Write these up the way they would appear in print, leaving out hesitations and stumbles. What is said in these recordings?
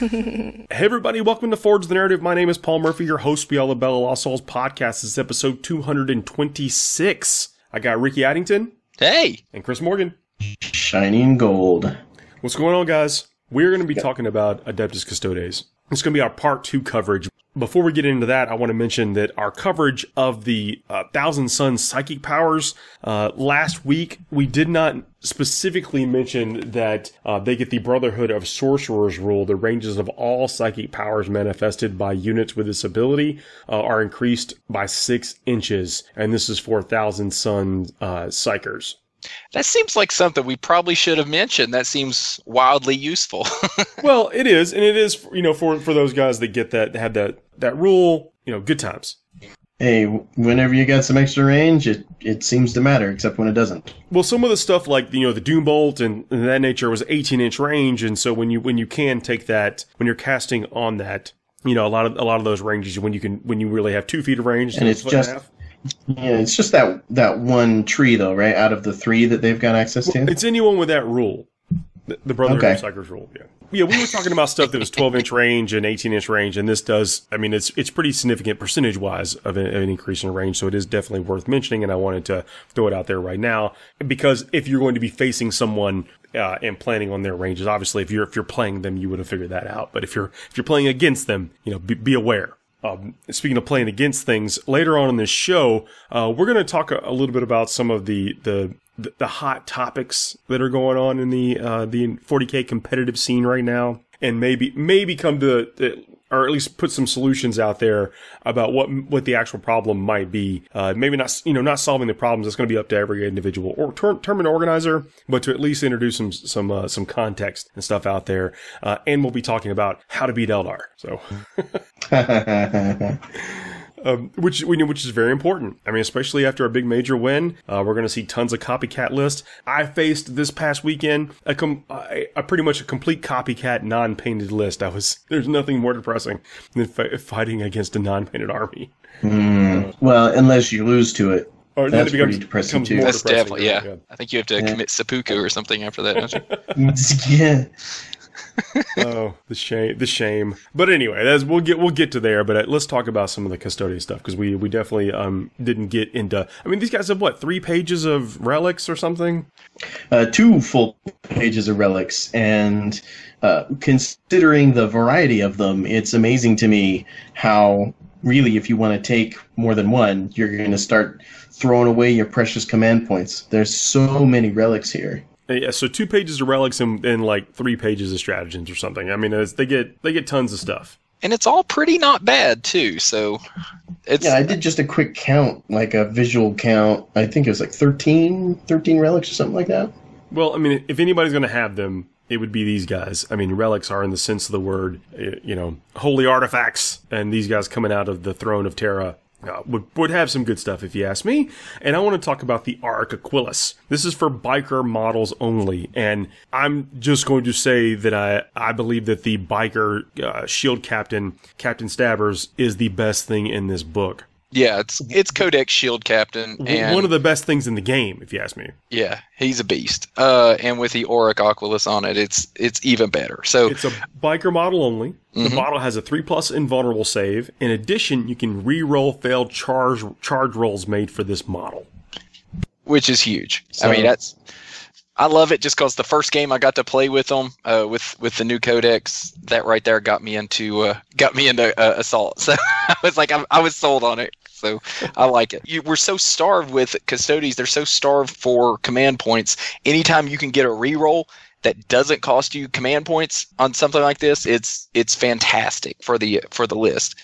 Hey everybody, welcome to Forge the Narrative. My name is Paul Murphy, your host for the Bella Lost Souls podcast. This is episode 226. I got Ricky Addington. Hey! And Chris Morgan. Shining gold. What's going on, guys? We're going to be talking about Adeptus Custodes. It's going to be our part 2 coverage. Before we get into that, I want to mention that our coverage of the Thousand Suns psychic powers, last week, we did not specifically mention that they get the Brotherhood of Sorcerers rule. The ranges of all psychic powers manifested by units with this ability are increased by 6 inches, and this is for Thousand Sun psychers. That seems like something we probably should have mentioned. That seems wildly useful. Well, it is, and it is, for those guys that get that, have that rule, good times. Hey, whenever you got some extra range, it seems to matter, except when it doesn't. Well, some of the stuff like, the Doom Bolt and that nature was 18-inch range, and so when you can take that, when you're casting on that, a lot of those ranges, when you really have 2 feet of range, and it's just that one tree though, right? Out of the 3 that they've got access to. It's anyone with that rule, the Brotherhood of Psychers rule. Yeah, we were talking about stuff that was 12-inch range and 18-inch range, and this does. I mean, it's pretty significant percentage-wise of an increase in range, so it is definitely worth mentioning. And I wanted to throw it out there right now because if you're going to be facing someone and planning on their ranges, obviously, if you're playing them, you would have figured that out. But if you're playing against them, be aware. Speaking of playing against things, later on in this show, we're going to talk a little bit about some of the hot topics that are going on in the 40K competitive scene right now, and maybe come to, or at least put some solutions out there about what the actual problem might be. Maybe not, not solving the problems. It's going to be up to every individual or tournament organizer, but to at least introduce some context and stuff out there. And we'll be talking about how to beat Eldar. So. Which is very important. I mean, especially after a big major win, we're going to see tons of copycat lists. I faced this past weekend a pretty much a complete copycat non-painted list. There's nothing more depressing than fighting against a non-painted army. Well, unless you lose to it. Or that's pretty depressing too. That's definitely, yeah. I think you have to commit seppuku or something after that, don't you? Yeah. Oh, the shame. But anyway, we'll get to there. But let's talk about some of the Custodes stuff because we definitely didn't get into. I mean, these guys have 3 pages of relics or something. 2 full pages of relics, and considering the variety of them, it's amazing to me how really, if you want to take more than one, you're going to start throwing away your precious command points. There's so many relics here. Yeah, so 2 pages of relics and 3 pages of stratagems or something. I mean, they get tons of stuff, and it's all pretty not bad too. So, I did just a quick count, like a visual count. I think it was 13 relics or something like that. Well, I mean, if anybody's going to have them, it would be these guys. I mean, relics are in the sense of the word, holy artifacts, and these guys coming out of the throne of Terra. Would have some good stuff if you ask me. And I want to talk about the Auric Aquilus. This is for biker models only. And I'm just going to say that I believe that the biker shield captain, Captain Stabbers, is the best thing in this book. Yeah, it's Codex Shield Captain. And one of the best things in the game, if you ask me. Yeah, he's a beast. And with the Auric Aquilus on it, it's even better. So it's a biker model only. The model has a 3+ invulnerable save. In addition, you can re-roll failed charge rolls made for this model, which is huge. So, I mean, I love it just because the first game I got to play with them with the new codex, that right there got me into assault. So I was I was sold on it. So I like it. We're so starved with Custodes; they're so starved for command points. Anytime you can get a reroll that doesn't cost you command points on something like this, it's fantastic for the list.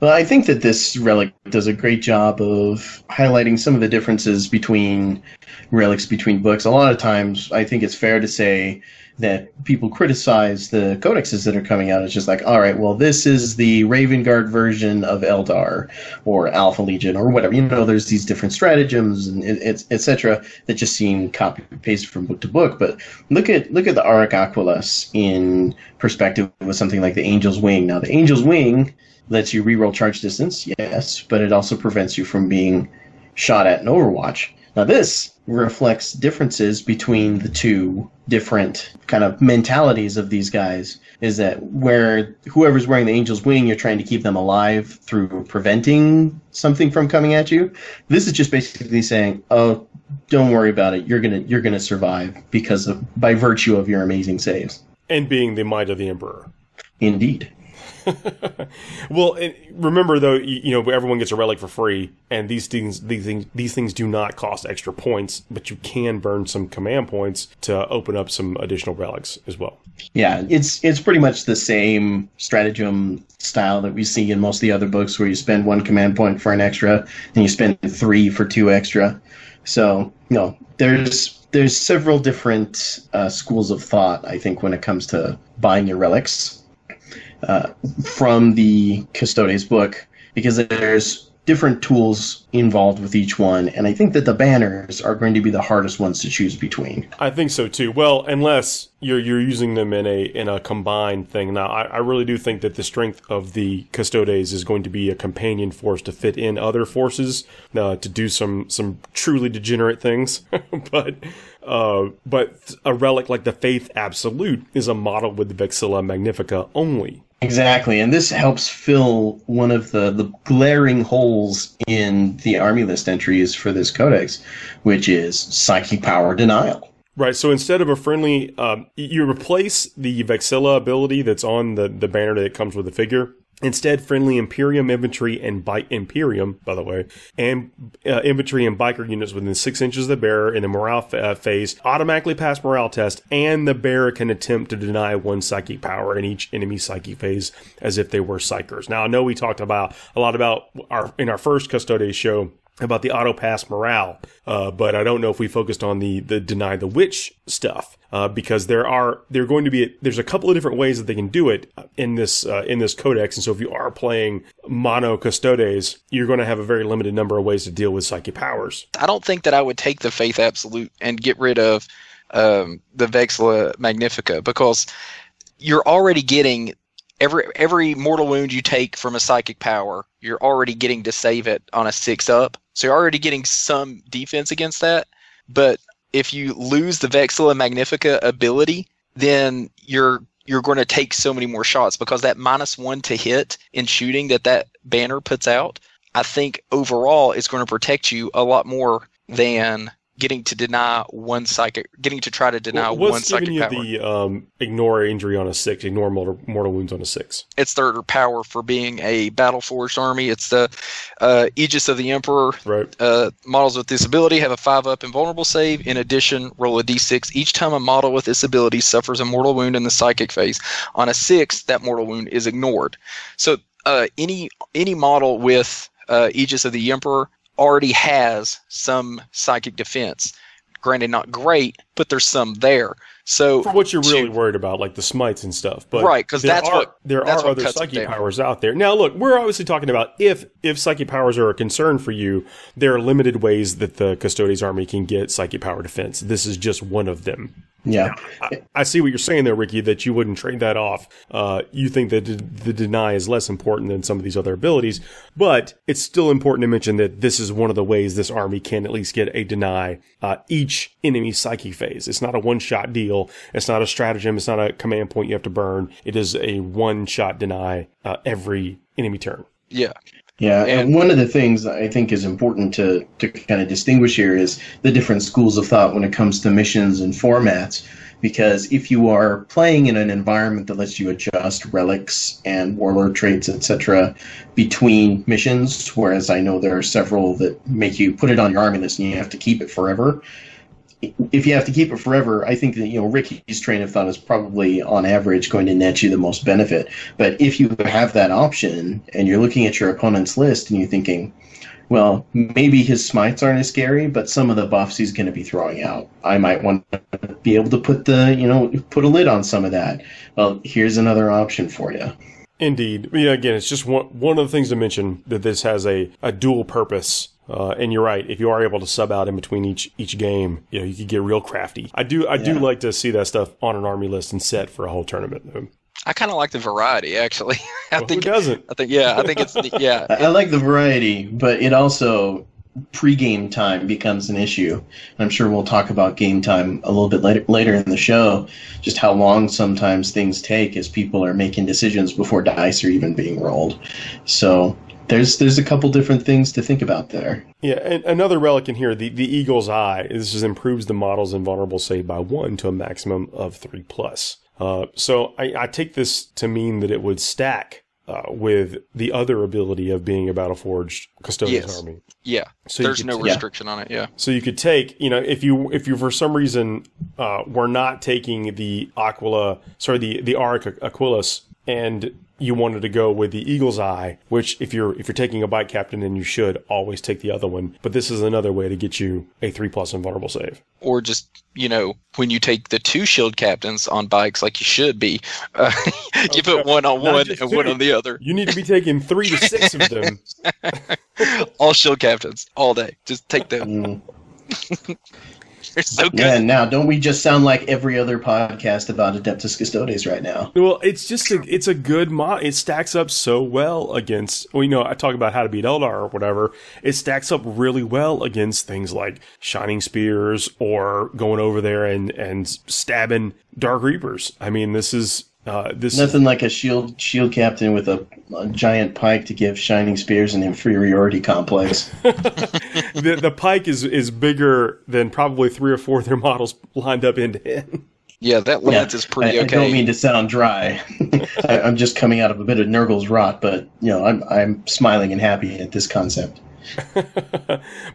Well, I think that this relic does a great job of highlighting some of the differences between relics between books. A lot of times, I think it's fair to say that people criticize the codexes that are coming out. It's just all right, well, this is the Raven Guard version of Eldar or Alpha Legion or whatever. There's these different stratagems and etc. that just seem copy paste from book to book. But look at the Auric Aquilus in perspective with something like the Angel's Wing. Now, the Angel's Wing lets you reroll charge distance, yes, but it also prevents you from being shot at in Overwatch. Now, this reflects differences between the two different kind of mentalities of these guys. Is that where whoever's wearing the Angel's Wing, you're trying to keep them alive through preventing something from coming at you. This is just basically saying, oh, don't worry about it. You're gonna survive by virtue of your amazing saves. And being the might of the Emperor. Indeed. Well, and remember though, everyone gets a relic for free, and these things do not cost extra points, but you can burn some command points to open up some additional relics as well. Yeah, it's pretty much the same stratagem style that we see in most of the other books, where you spend 1 command point for an extra, and you spend 3 for 2 extra. So, there's several different schools of thought, I think, when it comes to buying your relics. From the Custodes book, because there's different tools involved with each one, and I think that the banners are going to be the hardest ones to choose between. I think so too. Well, unless you're using them in a combined thing. Now, I really do think that the strength of the Custodes is going to be a companion force to fit in other forces to do some truly degenerate things, but a relic like the Faith Absolute is a model with the Vexilla Magnifica only. Exactly, and this helps fill one of the glaring holes in the army list entries for this codex, which is psychic power denial. Right, so instead of a friendly, you replace the Vexilla ability that's on the banner that comes with the figure. Instead, friendly Imperium infantry and Imperium, by the way, and infantry and biker units within 6 inches of the bearer in the morale phase automatically pass morale test, and the bearer can attempt to deny 1 psychic power in each enemy psychic phase as if they were psychers. Now, I know we talked a lot about in our first Custodes show about the auto pass morale, but I don't know if we focused on the deny the witch stuff, because there's a couple of different ways that they can do it in this codex, and so if you are playing mono Custodes, you're going to have a very limited number of ways to deal with psychic powers. I don't think that I would take the Faith Absolute and get rid of the Vexilla Magnifica, because you're already getting every mortal wound you take from a psychic power, you're already getting to save it on a 6-up. So you're already getting some defense against that. But if you lose the Vexilla Magnifica ability, then you're going to take so many more shots, because that -1 to hit in shooting that banner puts out, I think overall is going to protect you a lot more than getting to try to deny one psychic power. What's giving you the ignore injury on a 6, ignore mortal wounds on a 6? It's their power for being a battle-forged army. It's the Aegis of the Emperor. Right. Models with this ability have a 5-up invulnerable save. In addition, roll a d6 each time a model with this ability suffers a mortal wound in the psychic phase. On a 6, that mortal wound is ignored. So any model with Aegis of the Emperor already has some psychic defense. Granted, not great, but there's some there. So for what you're really worried about, like the smites and stuff, but right, because there are other psychic powers out there. Now, look, we're obviously talking about if psychic powers are a concern for you, there are limited ways that the Custodes army can get psychic power defense. This is just one of them. Yeah, I see what you're saying there, Ricky, that you wouldn't trade that off. You think that the deny is less important than some of these other abilities, but it's still important to mention that this is one of the ways this army can at least get a deny each enemy psychic phase. It's not a one-shot deal. It's not a stratagem. It's not a command point you have to burn. It is a one-shot deny every enemy turn. Yeah. Yeah, and one of the things I think is important to kind of distinguish here is the different schools of thought when it comes to missions and formats. Because if you are playing in an environment that lets you adjust relics and warlord traits, etc., between missions, whereas I know there are several that make you put it on your army list and you have to keep it forever. If you have to keep it forever, I think that Ricky's train of thought is probably on average going to net you the most benefit. But if you have that option and you're looking at your opponent's list and you're thinking, well, maybe his smites aren't as scary, but some of the buffs he's going to be throwing out, I might want to be able to put put a lid on some of that. Well, here's another option for you. Indeed. Again, it's just one of the things to mention, that this has a dual purpose. And you're right. If you are able to sub out in between each game, you could get real crafty. I do like to see that stuff on an army list and set for a whole tournament. I kind of like the variety, actually. Who doesn't? I think it's yeah. I like the variety, but it also pre-game time becomes an issue. I'm sure we'll talk about game time a little bit later in the show, just how long sometimes things take as people are making decisions before dice are even being rolled. So there's a couple different things to think about there. Yeah, and another relic in here, the Eagle's Eye. This improves the model's invulnerable save by 1 to a maximum of 3+. So I take this to mean that it would stack with the other ability of being a Battleforged Custodian's army. Yeah, so there's no restriction on it, yeah. So you could take, if you for some reason were not taking the the Auric Aquilus, and you wanted to go with the Eagle's Eye, which if you're taking a bike captain, then you should always take the other one. But this is another way to get you a 3+ invulnerable save. Or just, when you take the 2 shield captains on bikes like you should be, you put one on one and one on the other. You need to be taking 3 to 6 of them. All shield captains, all day. Just take them. They're so good. Yeah, now don't we just sound like every other podcast about Adeptus Custodes right now? Well, it's just it's a good mod. It stacks up so well against. I talk about how to beat Eldar or whatever. It stacks up really well against things like Shining Spears or going over there and stabbing Dark Reapers. I mean, this is. Nothing like a shield captain with a giant pike to give Shining Spears an inferiority complex. The pike is bigger than probably 3 or 4 of their models lined up end to end. Yeah, that lance is pretty okay. I don't mean to sound dry. I'm just coming out of a bit of Nurgle's rot, but I'm smiling and happy at this concept.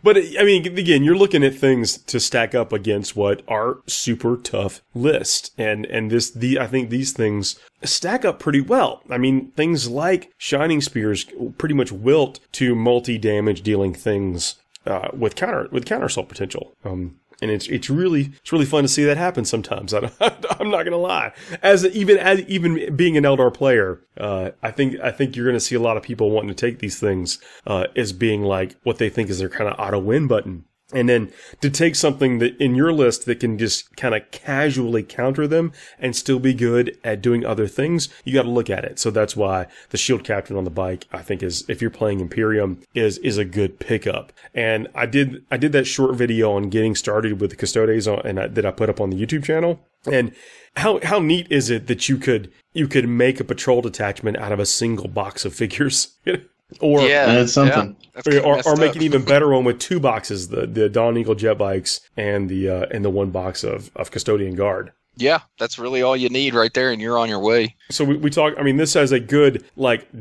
But I mean, again, you're looking at things to stack up against what are super tough lists, and I think these things stack up pretty well. I mean, things like Shining Spears pretty much wilt to multi-damage dealing things with counter assault potential. And it's really fun to see that happen sometimes. I'm not gonna lie. Even being an Eldar player, I think you're gonna see a lot of people wanting to take these things as being like what they think is their kind of auto win button. And then to take something that in your list that can just kind of casually counter them and still be good at doing other things, you got to look at it. So that's why the shield captain on the bike, I think, is, if you're playing Imperium, is a good pickup. And I did that short video on getting started with the Custodes that I put up on the YouTube channel. And how neat is it that you could make a patrol detachment out of a single box of figures? Or it's something. Yeah, or make an even better one with 2 boxes, the Dawn Eagle jet bikes and the 1 box of Custodian Guard. Yeah, that's really all you need right there, and you're on your way. So we talk. I mean, this has a good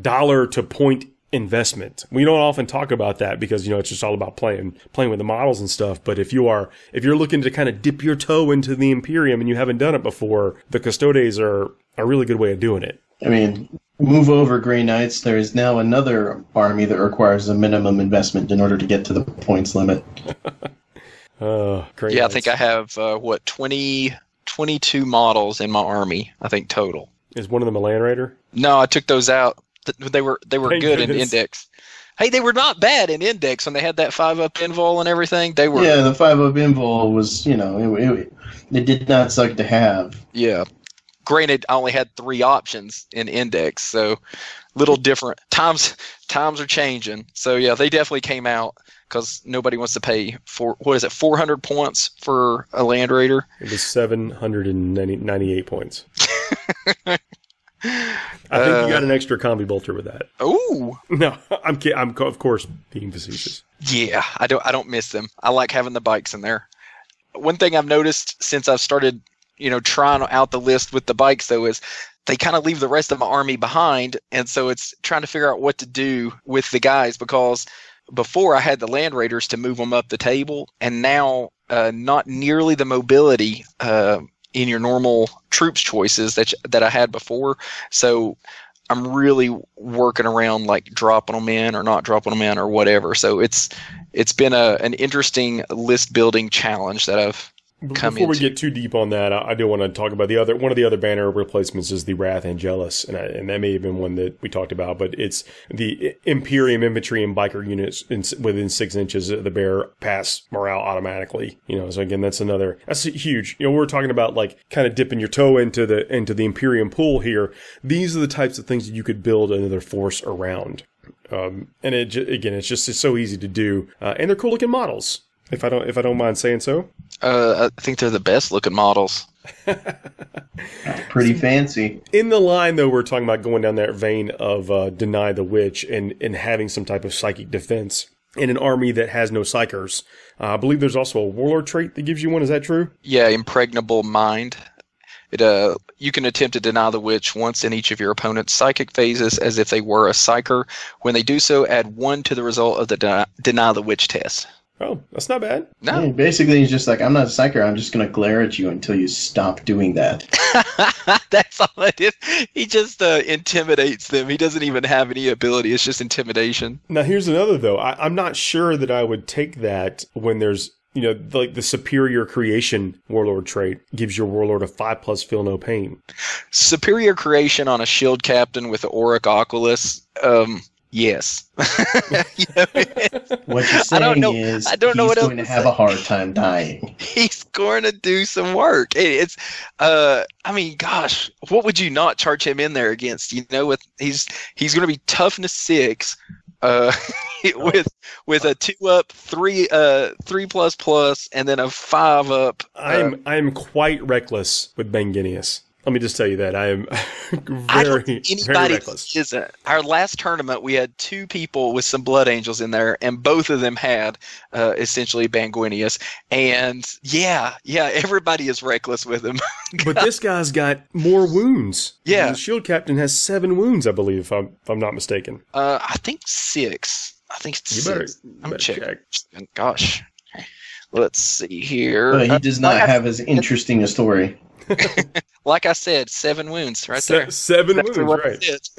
dollar to point investment. We don't often talk about that because it's just all about playing with the models and stuff. But if you're looking to kind of dip your toe into the Imperium and you haven't done it before, the Custodes are a really good way of doing it. I mean, move over, Grey Knights. There is now another army that requires a minimum investment in order to get to the points limit. Grey Knights. I think I have 22 models in my army. I think total. Is one of them a Land Raider? No, I took those out. They were Thank good goodness. in Index. Hey, they were not bad in Index when they had that 5-up invul and everything. They were. Yeah, the 5-up invul was, it did not suck to have. Yeah. Granted, I only had 3 options in Index, so little different. Times are changing. So yeah, they definitely came out because nobody wants to pay 400 points for a Land Raider. It was 798 points. I think you got an extra combi bolter with that. Ooh. No, I'm kidding. I'm of course being facetious. Yeah, I don't miss them. I like having the bikes in there. One thing I've noticed since I've started, trying out the list with the bikes, though, is they kind of leave the rest of my army behind. And so it's trying to figure out what to do with the guys, because before I had the Land Raiders to move them up the table, and now not nearly the mobility in your normal troops choices that I had before. So I'm really working around dropping them in or not dropping them in or whatever. So it's been an interesting list building challenge that I've come Before into. we get too deep on that, I do want to talk about one of the other banner replacements is the Wrath Angelus, and that may have been one that we talked about, but it's the Imperium infantry and biker units within 6 inches of the bear pass morale automatically. So again, that's huge. We're talking about kind of dipping your toe into the Imperium pool here. These are the types of things that you could build another force around. And it's so easy to do, and they're cool looking models. If I don't mind saying so. I think they're the best looking models. Pretty fancy. In the line, though, we're talking about going down that vein of Deny the Witch and having some type of psychic defense in an army that has no psychers. I believe there's also a warlord trait that gives you one. Is that true? Yeah, Impregnable Mind. You can attempt to deny the witch once in each of your opponent's psychic phases as if they were a psyker. When they do so, add 1 to the result of the deny the witch test. Oh, that's not bad. No. Yeah, basically, he's just like, I'm not a psyker. I'm just going to glare at you until you stop doing that. That's all it is. He just intimidates them. He doesn't even have any ability. It's just intimidation. Now, here's another, though. I'm not sure that I would take that when there's, like the superior creation warlord trait gives your warlord a 5+ feel no pain. Superior creation on a shield captain with the Auric Oculus, yes. What you're saying is I don't know what he's going to have a hard time dying. He's going to do some work. It's, I mean, gosh, what would you not charge him in there against? He's going to be toughness 6, with a 2-up, 3++, and then a 5-up. I'm quite reckless with Banginius. Let me just tell you that I am very reckless. Isn't. Our last tournament, we had 2 people with some Blood Angels in there, and both of them had essentially Banguinius. And yeah, everybody is reckless with him. But this guy's got more wounds. Yeah, the shield captain has 7 wounds, I believe, if I'm not mistaken. I think 6. I think it's 6. I'm checking. Gosh, let's see here. But he does not have as interesting a story. Like I said, 7 wounds right there. 7 wounds, right.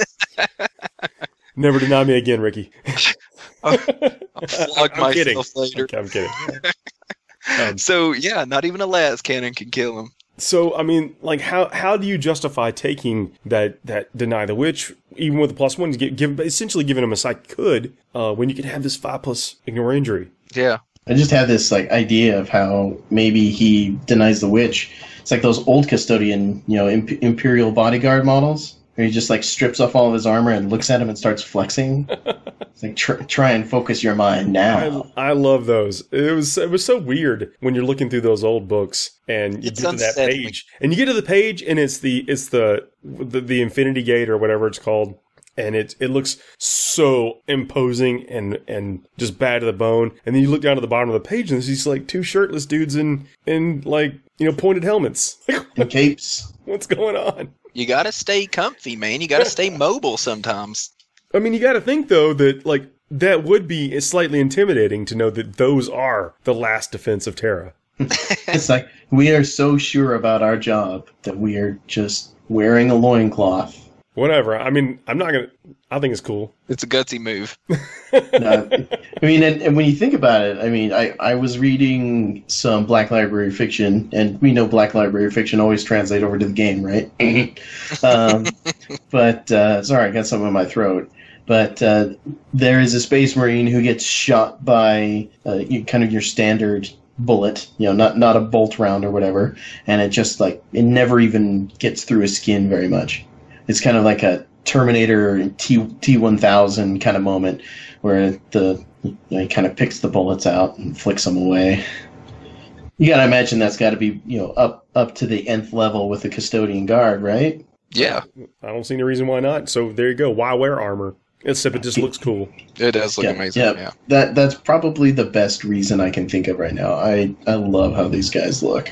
Never deny me again, Ricky. I'll flog myself later. I'm kidding. So, yeah, not even a las cannon can kill him. So, I mean, like, how do you justify taking that Deny the Witch, even with the +1, essentially giving him a psych could, when you can have this 5+ ignore injury? Yeah. I just had this idea of how maybe he denies the witch. It's like those old custodian, Imperial bodyguard models, where he just strips off all of his armor and looks at him and starts flexing. It's like try and focus your mind now. I love those. It was so weird when you're looking through those old books and you get to that page, and it's the Infinity Gate or whatever it's called. And it looks so imposing and just bad to the bone. And then you look down to the bottom of the page, and there's these 2 shirtless dudes in pointed helmets and capes. What's going on? You got to stay comfy, man. You got to stay mobile sometimes. I mean, you got to think though that that would be slightly intimidating to know that those are the last defense of Terra. It's like we are so sure about our job that we are just wearing a loincloth. Whatever. I mean, I think it's cool. It's a gutsy move. I mean, and when you think about it, I mean, I was reading some Black Library fiction, and we know Black Library fiction always translate over to the game, right? But, sorry, I got something in my throat. But there is a Space Marine who gets shot by kind of your standard bullet, not a bolt round or whatever, and it just, it never even gets through his skin very much. It's kind of like a Terminator T-1000 kind of moment where he kind of picks the bullets out and flicks them away. You got to imagine that's got to be up to the nth level with the Custodian Guard, right? Yeah. I don't see any reason why not. So there you go. Why wear armor? Except it just looks cool. It does look amazing. Yeah. That's probably the best reason I can think of right now. I love how these guys look.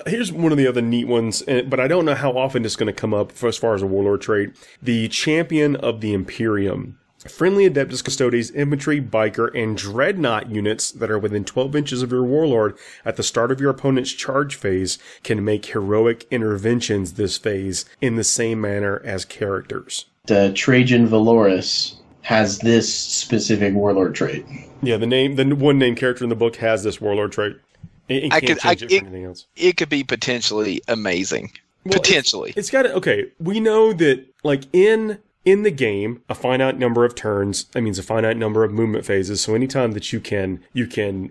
Here's one of the other neat ones, but I don't know how often it's going to come up as far as a warlord trait. The Champion of the Imperium. Friendly Adeptus Custodes, Infantry, Biker, and Dreadnought units that are within 12 inches of your warlord at the start of your opponent's charge phase can make heroic interventions this phase in the same manner as characters. Trajan Valoris has this specific warlord trait. Yeah, the one named character in the book has this warlord trait. It can't change it for anything else. It could be potentially amazing. Well, potentially. It's got to, okay, we know that, in the game, a finite number of turns, that means a finite number of movement phases, so anytime that you can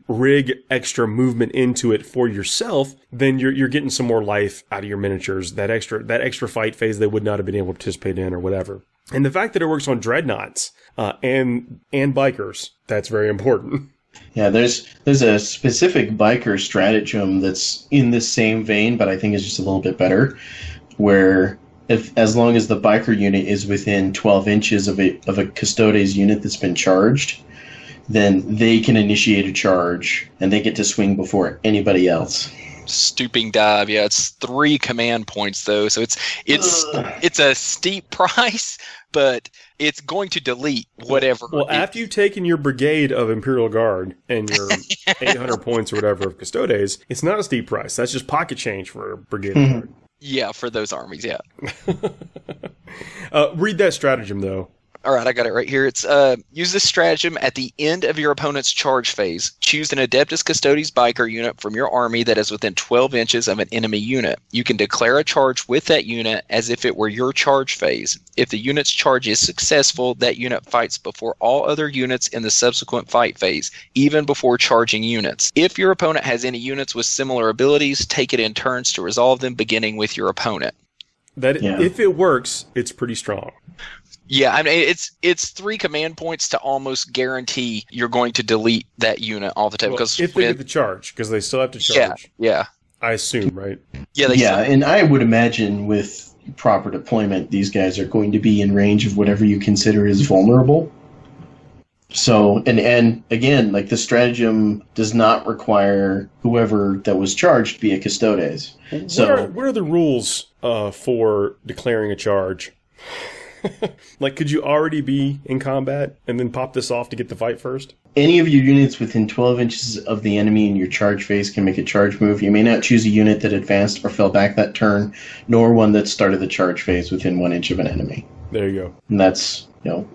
rig extra movement into it for yourself, then you're getting some more life out of your miniatures, that extra fight phase they would not have been able to participate in or whatever. And the fact that it works on dreadnoughts and bikers, that's very important. Yeah, there's a specific biker stratagem that's in this same vein, but I think is just a little bit better, where as long as the biker unit is within 12 inches of a Custodes unit that's been charged, then they can initiate a charge and they get to swing before anybody else. Stooping dive, yeah, it's 3 command points though, so it's a steep price, but it's going to delete whatever. Well, after you've taken your brigade of Imperial Guard and your 800 points or whatever of Custodes, it's not a steep price. That's just pocket change for a brigade of Guard. Yeah, for those armies, yeah. Read that stratagem though. All right, I got it right here. It's use this stratagem at the end of your opponent's charge phase. Choose an Adeptus Custodes biker unit from your army that is within 12 inches of an enemy unit. You can declare a charge with that unit as if it were your charge phase. If the unit's charge is successful, that unit fights before all other units in the subsequent fight phase, even before charging units. If your opponent has any units with similar abilities, take it in turns to resolve them, beginning with your opponent. If it works, it's pretty strong. Yeah, I mean it's 3 command points to almost guarantee you're going to delete that unit all the time. Because if they get the charge, because they still have to charge. Yeah. I assume, right? Yeah, and I would imagine with proper deployment, these guys are going to be in range of whatever you consider is vulnerable. So, and again, like the stratagem does not require whoever that was charged to be a Custodes. So, what are the rules for declaring a charge? Like, could you already be in combat and then pop this off to get the fight first? Any of your units within 12 inches of the enemy in your charge phase can make a charge move. You may not choose a unit that advanced or fell back that turn, nor one that started the charge phase within 1 inch of an enemy. There you go. And that's,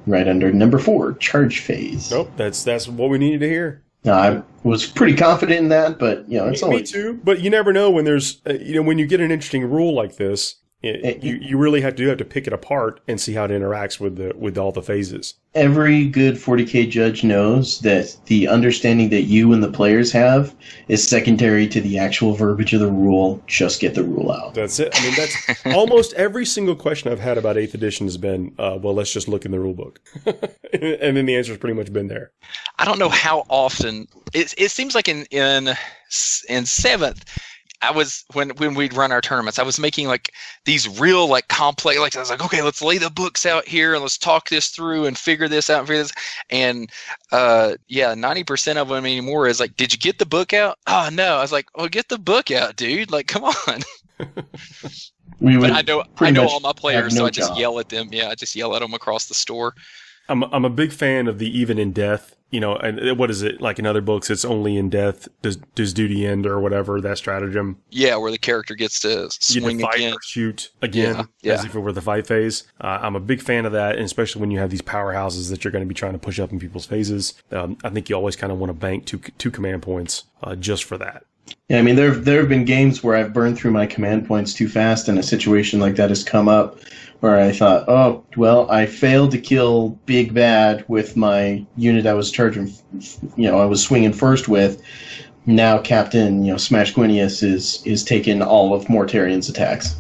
right under number 4, charge phase. Nope, that's what we needed to hear. Now, I was pretty confident in that, but, it's Me too, but you never know when there's, when you get an interesting rule like this, you really have to pick it apart and see how it interacts with all the phases. Every good 40k judge knows that the understanding that you and the players have is secondary to the actual verbiage of the rule. Just get the rule out. That's it. I mean, that's almost every single question I've had about 8th edition has been, well, let's just look in the rule book. And then the answer's pretty much been there. I don't know how often. It seems like in 7th, I was when we'd run our tournaments, I was making like these real like complex, like I was like, okay, let's lay the books out here and let's talk this through and figure this out and figure this. And 90% of them anymore is like, did you get the book out? Oh no. I was like, oh, get the book out, dude. Like, come on. But I know all my players, so I just yell at them. Yeah, I just yell at them across the store. I'm a big fan of the even in death. And what is it like in other books? It's only in death does duty end or whatever, that stratagem. Yeah, where the character gets to swing fight again, or shoot again, yeah. As if it were the fight phase. I'm a big fan of that, and especially when you have these powerhouses that you're going to be trying to push up in people's phases. I think you always kind of want to bank two command points just for that. Yeah, I mean, there have been games where I've burned through my command points too fast, and a situation like that has come up where I thought, oh, well, I failed to kill Big Bad with my unit I was charging, I was swinging first with. Now Captain, Smash Gwinius is taking all of Mortarian's attacks.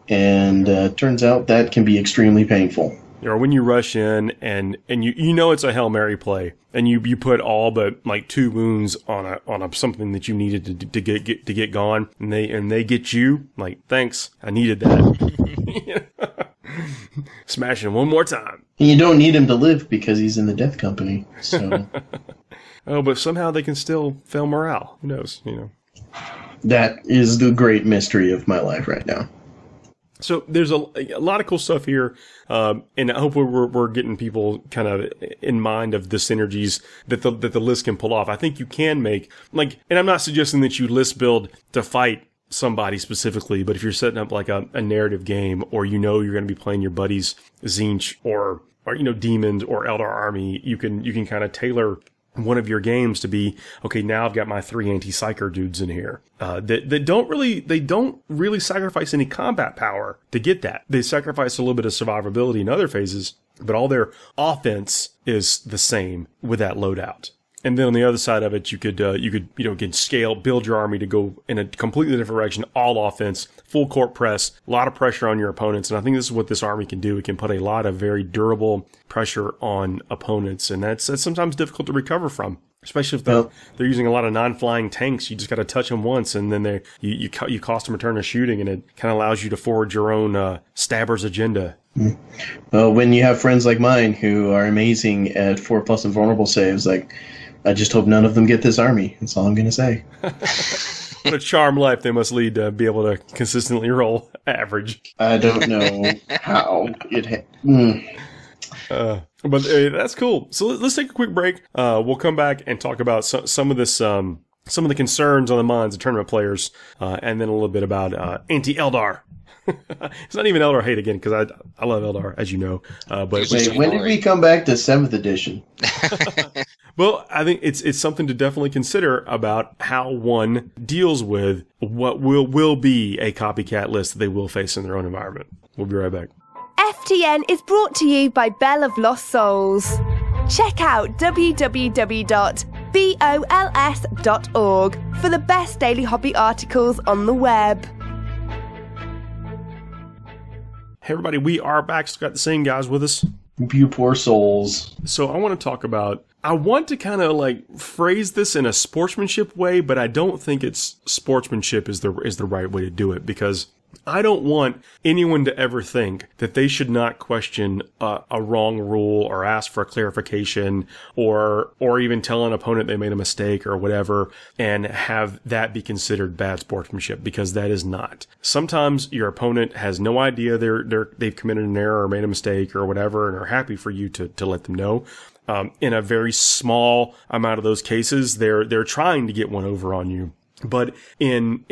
And turns out that can be extremely painful. Or when you rush in and you it's a Hail Mary play, and you put all but like 2 wounds on a something that you needed to get gone, and they get you, like, thanks, I needed that. Smashing one more time. And you don't need him to live because he's in the Death Company. So. Oh, but somehow they can still fail morale. Who knows? That is the great mystery of my life right now. So there's a lot of cool stuff here, and I hope we're getting people kind of in mind of the synergies that the list can pull off. I think you can make, like, and I'm not suggesting that you list build to fight somebody specifically, but if you're setting up like a narrative game, or you're going to be playing your buddies Tzeentch or demons or Eldar army, you can kind of tailor one of your games to be, okay, now I've got my 3 anti-psyker dudes in here that don't really sacrifice any combat power to get that. They sacrifice a little bit of survivability in other phases, but all their offense is the same with that loadout. And then on the other side of it, you could again scale, build your army to go in a completely different direction, all offense, full court press, a lot of pressure on your opponents. And I think this is what this army can do. It can put a lot of very durable pressure on opponents, and that's sometimes difficult to recover from. Especially if they're using a lot of non-flying tanks. You just got to touch them once, and then you cost them a turn of shooting, and it kind of allows you to forward your own stabber's agenda. Well, when you have friends like mine who are amazing at 4+ invulnerable saves, like, I just hope none of them get this army. That's all I'm going to say. What a charmed life they must lead to be able to consistently roll average. I don't know how it... But that's cool. So let's take a quick break. We'll come back and talk about some of this, some of the concerns on the minds of tournament players, and then a little bit about anti-Eldar. It's not even Eldar hate again, because I love Eldar, as you know. But wait, when did we come back to 7th edition? Well, I think it's something to definitely consider about how one deals with what will be a copycat list that they will face in their own environment. We'll be right back. FTN is brought to you by Bell of Lost Souls. Check out www.bols.org for the best daily hobby articles on the web. Hey everybody, we are back. Still got the same guys with us. You poor souls. So I want to talk about, I want to kind of like phrase this in a sportsmanship way, but I don't think it's sportsmanship is the right way to do it, because I don't want anyone to ever think that they should not question a wrong rule or ask for a clarification or even tell an opponent they made a mistake or whatever and have that be considered bad sportsmanship, because that is not. Sometimes your opponent has no idea they've committed an error or made a mistake or whatever and are happy for you to let them know. In a very small amount of those cases, they're trying to get one over on you. But in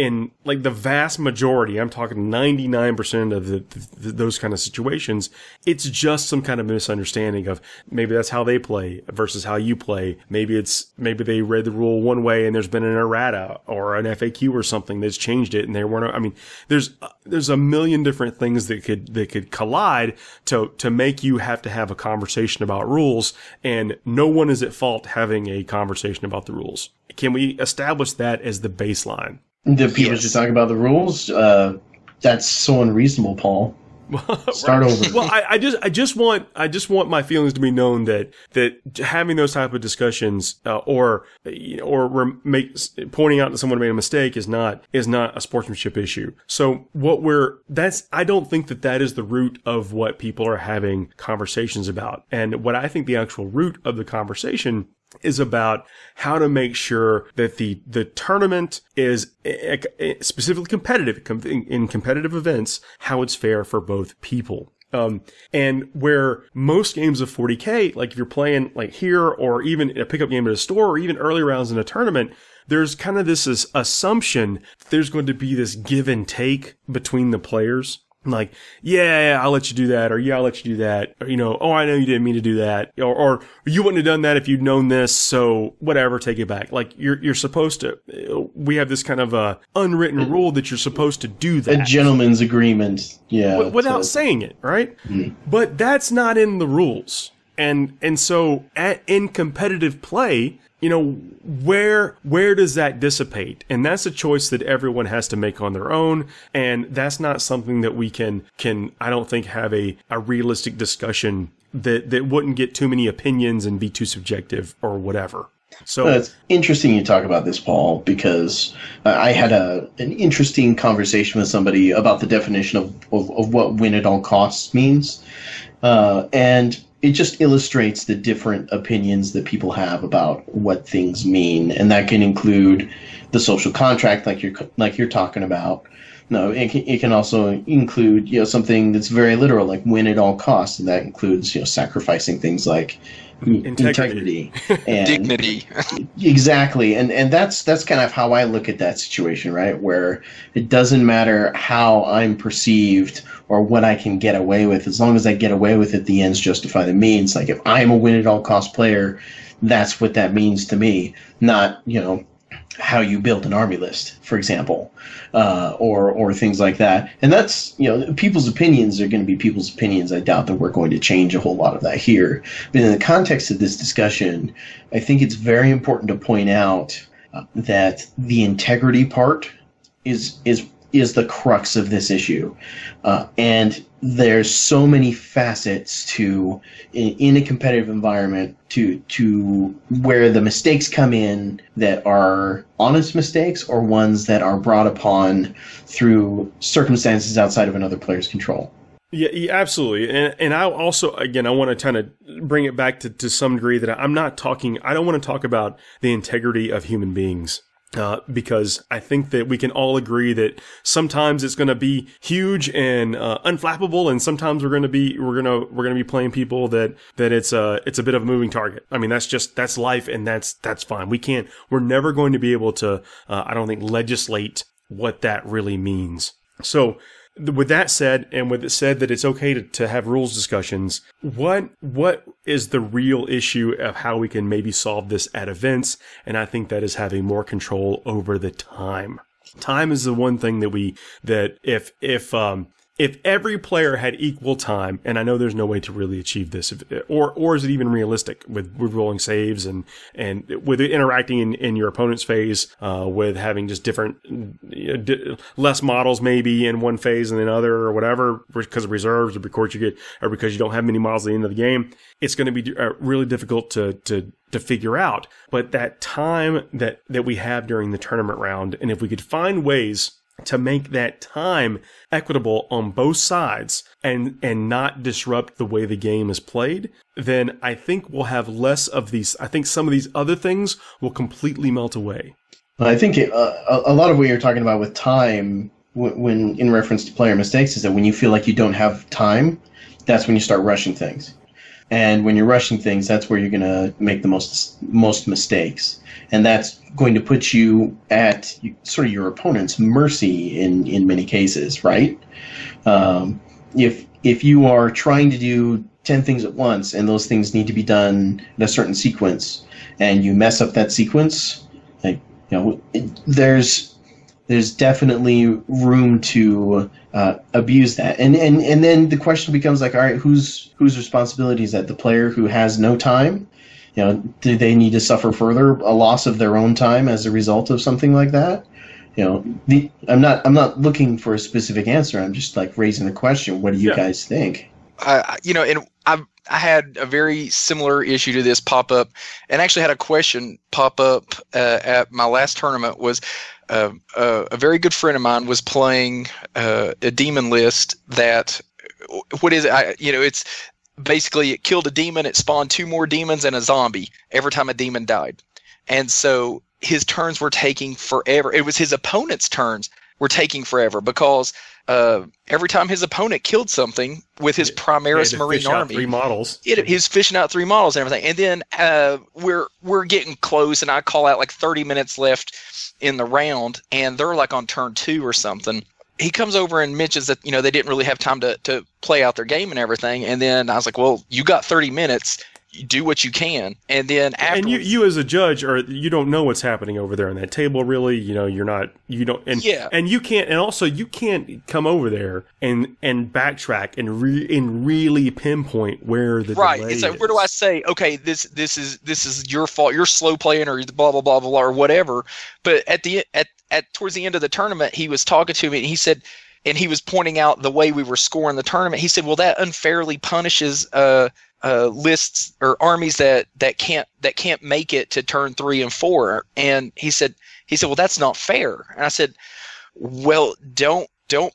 like the vast majority, I'm talking 99% of those kind of situations, it's just some kind of misunderstanding of maybe that's how they play versus how you play. Maybe they read the rule one way and there's been an errata or an FAQ or something that's changed it and they weren't. I mean, there's a million different things that could collide to make you have to have a conversation about rules, and no one is at fault having a conversation about the rules. Can we establish that as the baseline? The people should talk about the rules. That's so unreasonable, Paul. Start over. Well, I just want my feelings to be known that having those type of discussions or pointing out that someone made a mistake is not a sportsmanship issue. So I don't think that is the root of what people are having conversations about. And what I think the actual root of the conversation is about how to make sure that the tournament is specifically competitive in competitive events, how it's fair for both people. And where most games of 40K, like if you're playing like here or even a pickup game at a store or even early rounds in a tournament, there's kind of this assumption that there's going to be this give and take between the players. Like, yeah, I'll let you do that, or yeah, I'll let you do that, or, oh, I know you didn't mean to do that, or you wouldn't have done that if you'd known this, so whatever, take it back. Like, you're supposed to, we have this kind of unwritten rule that you're supposed to do that. A gentleman's agreement, yeah. Without saying it, right? Mm. But that's not in the rules. And so in competitive play, where does that dissipate? And that's a choice that everyone has to make on their own. And that's not something that we can, I don't think, have a realistic discussion that wouldn't get too many opinions and be too subjective or whatever. So it's interesting you talk about this, Paul, because I had an interesting conversation with somebody about the definition of what win at all costs means. And it just illustrates the different opinions that people have about what things mean, and that can include the social contract, like you're talking about. No, it can also include something that's very literal, like win at all costs, and that includes sacrificing things like integrity and dignity. Exactly, and that's kind of how I look at that situation, right? Where it doesn't matter how I'm perceived or what I can get away with, as long as I get away with it, the ends justify the means. Like if I'm a win at all cost player, that's what that means to me. Not how you build an army list, for example, or things like that. And that's, people's opinions are going to be people's opinions. I doubt that we're going to change a whole lot of that here. But in the context of this discussion, I think it's very important to point out that the integrity part is the crux of this issue. And there's so many facets to in a competitive environment to where the mistakes come in that are honest mistakes or ones that are brought upon through circumstances outside of another player's control. Yeah, absolutely. And I also, again, I want to kind of bring it back to some degree that I don't want to talk about the integrity of human beings. Because I think that we can all agree that sometimes it's going to be huge and unflappable, and sometimes we're going to be playing people that it's a bit of a moving target. I mean, that's life, and that's fine. We're never going to be able to, I don't think, legislate what that really means. So, with that said, and with it said that it's okay to have rules discussions, what is the real issue of how we can maybe solve this at events? And I think that is having more control over the time. Time is the one thing that if every player had equal time, and I know there's no way to really achieve this, or is it even realistic with rolling saves and with interacting in your opponent's phase, with having just different, less models maybe in one phase and another or whatever, because of reserves or because you don't have many models at the end of the game, it's going to be really difficult to figure out. But that time that we have during the tournament round, and if we could find ways to make that time equitable on both sides and not disrupt the way the game is played, then I think we'll have less of these. I think some of these other things will completely melt away. I think a lot of what you're talking about with time, when in reference to player mistakes, is that when you feel like you don't have time, that's when you start rushing things. And when you're rushing things, that's where you're going to make the most mistakes. And that's going to put you at sort of your opponent's mercy in many cases, right? If you are trying to do 10 things at once and those things need to be done in a certain sequence, and you mess up that sequence, there's definitely room to abuse that, and then the question becomes like, all right, whose responsibility is that? The player who has no time? Do they need to suffer further a loss of their own time as a result of something like that? I'm not looking for a specific answer. I'm just like raising the question. What do you guys think? And I had a very similar issue to this pop up, and actually had a question pop up at my last tournament. Was a very good friend of mine was playing a demon list that, what is it? It's basically it killed a demon, it spawned 2 more demons and a zombie every time a demon died. And so his turns were taking forever. It was his opponent's turns were taking forever because every time his opponent killed something with his Primaris Marine army, 3 models. He's fishing out 3 models and everything. And then we're getting close, and I call out like 30 minutes left in the round, and they're like on turn 2 or something. He comes over and mentions that, they didn't really have time to play out their game and everything. And then I was like, well, you got 30 minutes. You do what you can. And then after, and you as a judge, you don't know what's happening over there on that table, really. And you can't come over there and backtrack and really pinpoint where the delay is. So where do I say, okay, this is your fault, you're slow playing, or blah blah blah blah or whatever. But towards the end of the tournament, he was talking to me, and he said, and he was pointing out the way we were scoring the tournament. He said, well, that unfairly punishes lists or armies that can't make it to turn 3 and 4. And he said, well, that's not fair. And I said, well, don't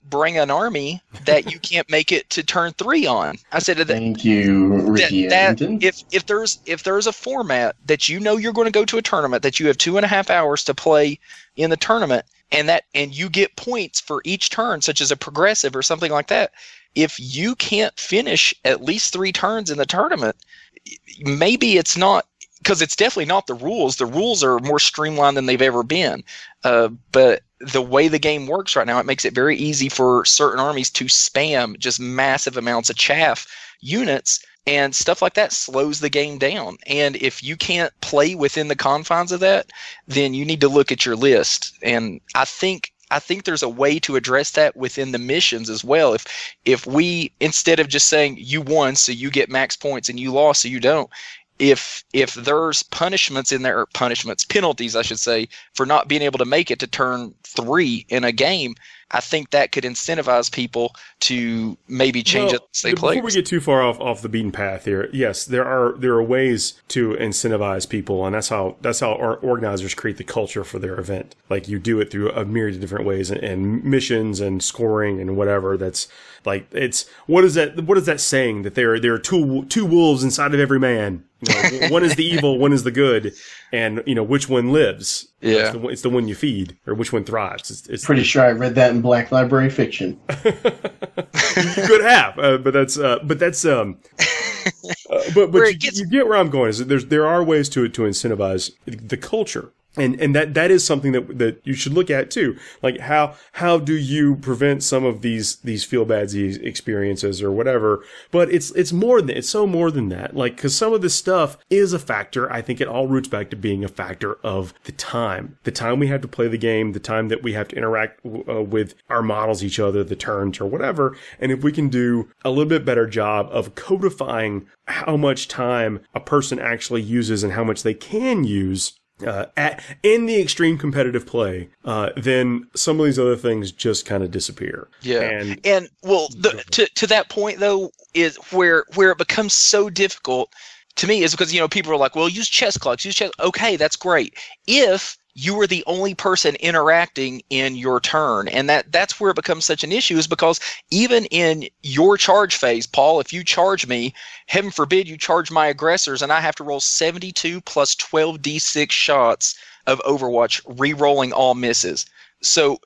bring an army that you can't make it to turn 3 on. I said, thank you, Ricky. If there's a format that you're going to go to a tournament that you have 2.5 hours to play in the tournament, and you get points for each turn, such as a progressive or something like that. If you can't finish at least 3 turns in the tournament, maybe it's not, because it's definitely not the rules. The rules are more streamlined than they've ever been. But the way the game works right now, it makes it very easy for certain armies to spam just massive amounts of chaff units And stuff like that slows the game down. And if you can't play within the confines of that, then you need to look at your list. And I think there's a way to address that within the missions as well. If we, instead of just saying you won so you get max points and you lost so you don't, if there's punishments in there, or penalties I should say, for not being able to make it to turn 3 in a game, I think that could incentivize people to maybe change it. Before we get too far off the beaten path here, yes, there are ways to incentivize people, and that's how our organizers create the culture for their event. Like, you do it through a myriad of different ways, and missions and scoring and whatever. That's like, it's what is that saying, that there are two wolves inside of every man. One is the evil, one is the good, and which one lives? Yeah, it's the one you feed, or which one thrives. It's pretty sure I read that in Black Library Fiction. You could have, but you get where I'm going. Is that there are ways to incentivize the culture. And that is something that you should look at too. Like, how do you prevent some of these feel bad experiences or whatever? But it's more than, it's so more than that. Like, cause some of this stuff is a factor. I think it all roots back to being a factor of the time we have to play the game, the time that we have to interact with our models, each other, the turns or whatever. And if we can do a little bit better job of codifying how much time a person actually uses and how much they can use in the extreme competitive play, then some of these other things just kind of disappear. Yeah, and well, to that point though, is where it becomes so difficult to me, is because people are like, well, use chess clocks, okay, that's great if you were the only person interacting in your turn. And that's where it becomes such an issue, is because even in your charge phase, Paul, if you charge me, heaven forbid you charge my aggressors, and I have to roll 72 plus 12d6 shots of Overwatch, re-rolling all misses. So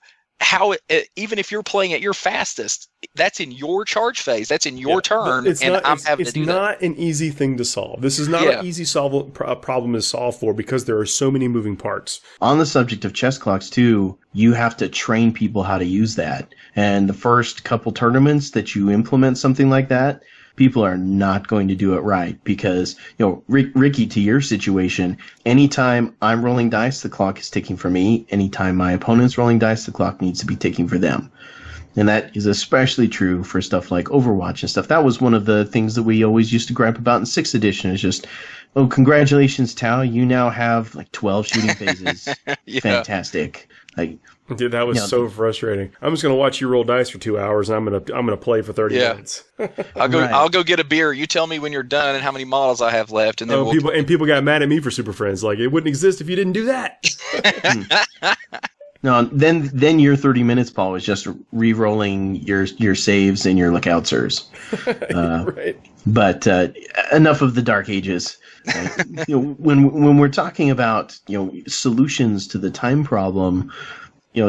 even if you're playing at your fastest, that's in your charge phase, that's in your turn, I'm having to do that. It's not an easy thing to solve. This is not an easy problem to solve for, because there are so many moving parts. On the subject of chess clocks too, you have to train people how to use that. And the first couple tournaments that you implement something like that, people are not going to do it right, because, Ricky, to your situation, anytime I'm rolling dice, the clock is ticking for me. Anytime my opponent's rolling dice, the clock needs to be ticking for them. And that is especially true for stuff like Overwatch and stuff. That was one of the things that we always used to gripe about in 6th edition, is just, oh, congratulations, Tao, you now have like 12 shooting phases. Yeah. Fantastic. Dude, that was so frustrating. I'm just gonna watch you roll dice for 2 hours, and I'm gonna play for 30 minutes. I'll go get a beer. You tell me when you're done and how many models I have left, and then people got mad at me for Super Friends. Like, it wouldn't exist if you didn't do that. No, then your 30 minutes, Paul, was just re-rolling your saves and your lookoutsers. Right. But enough of the Dark Ages. When we're talking about solutions to the time problem,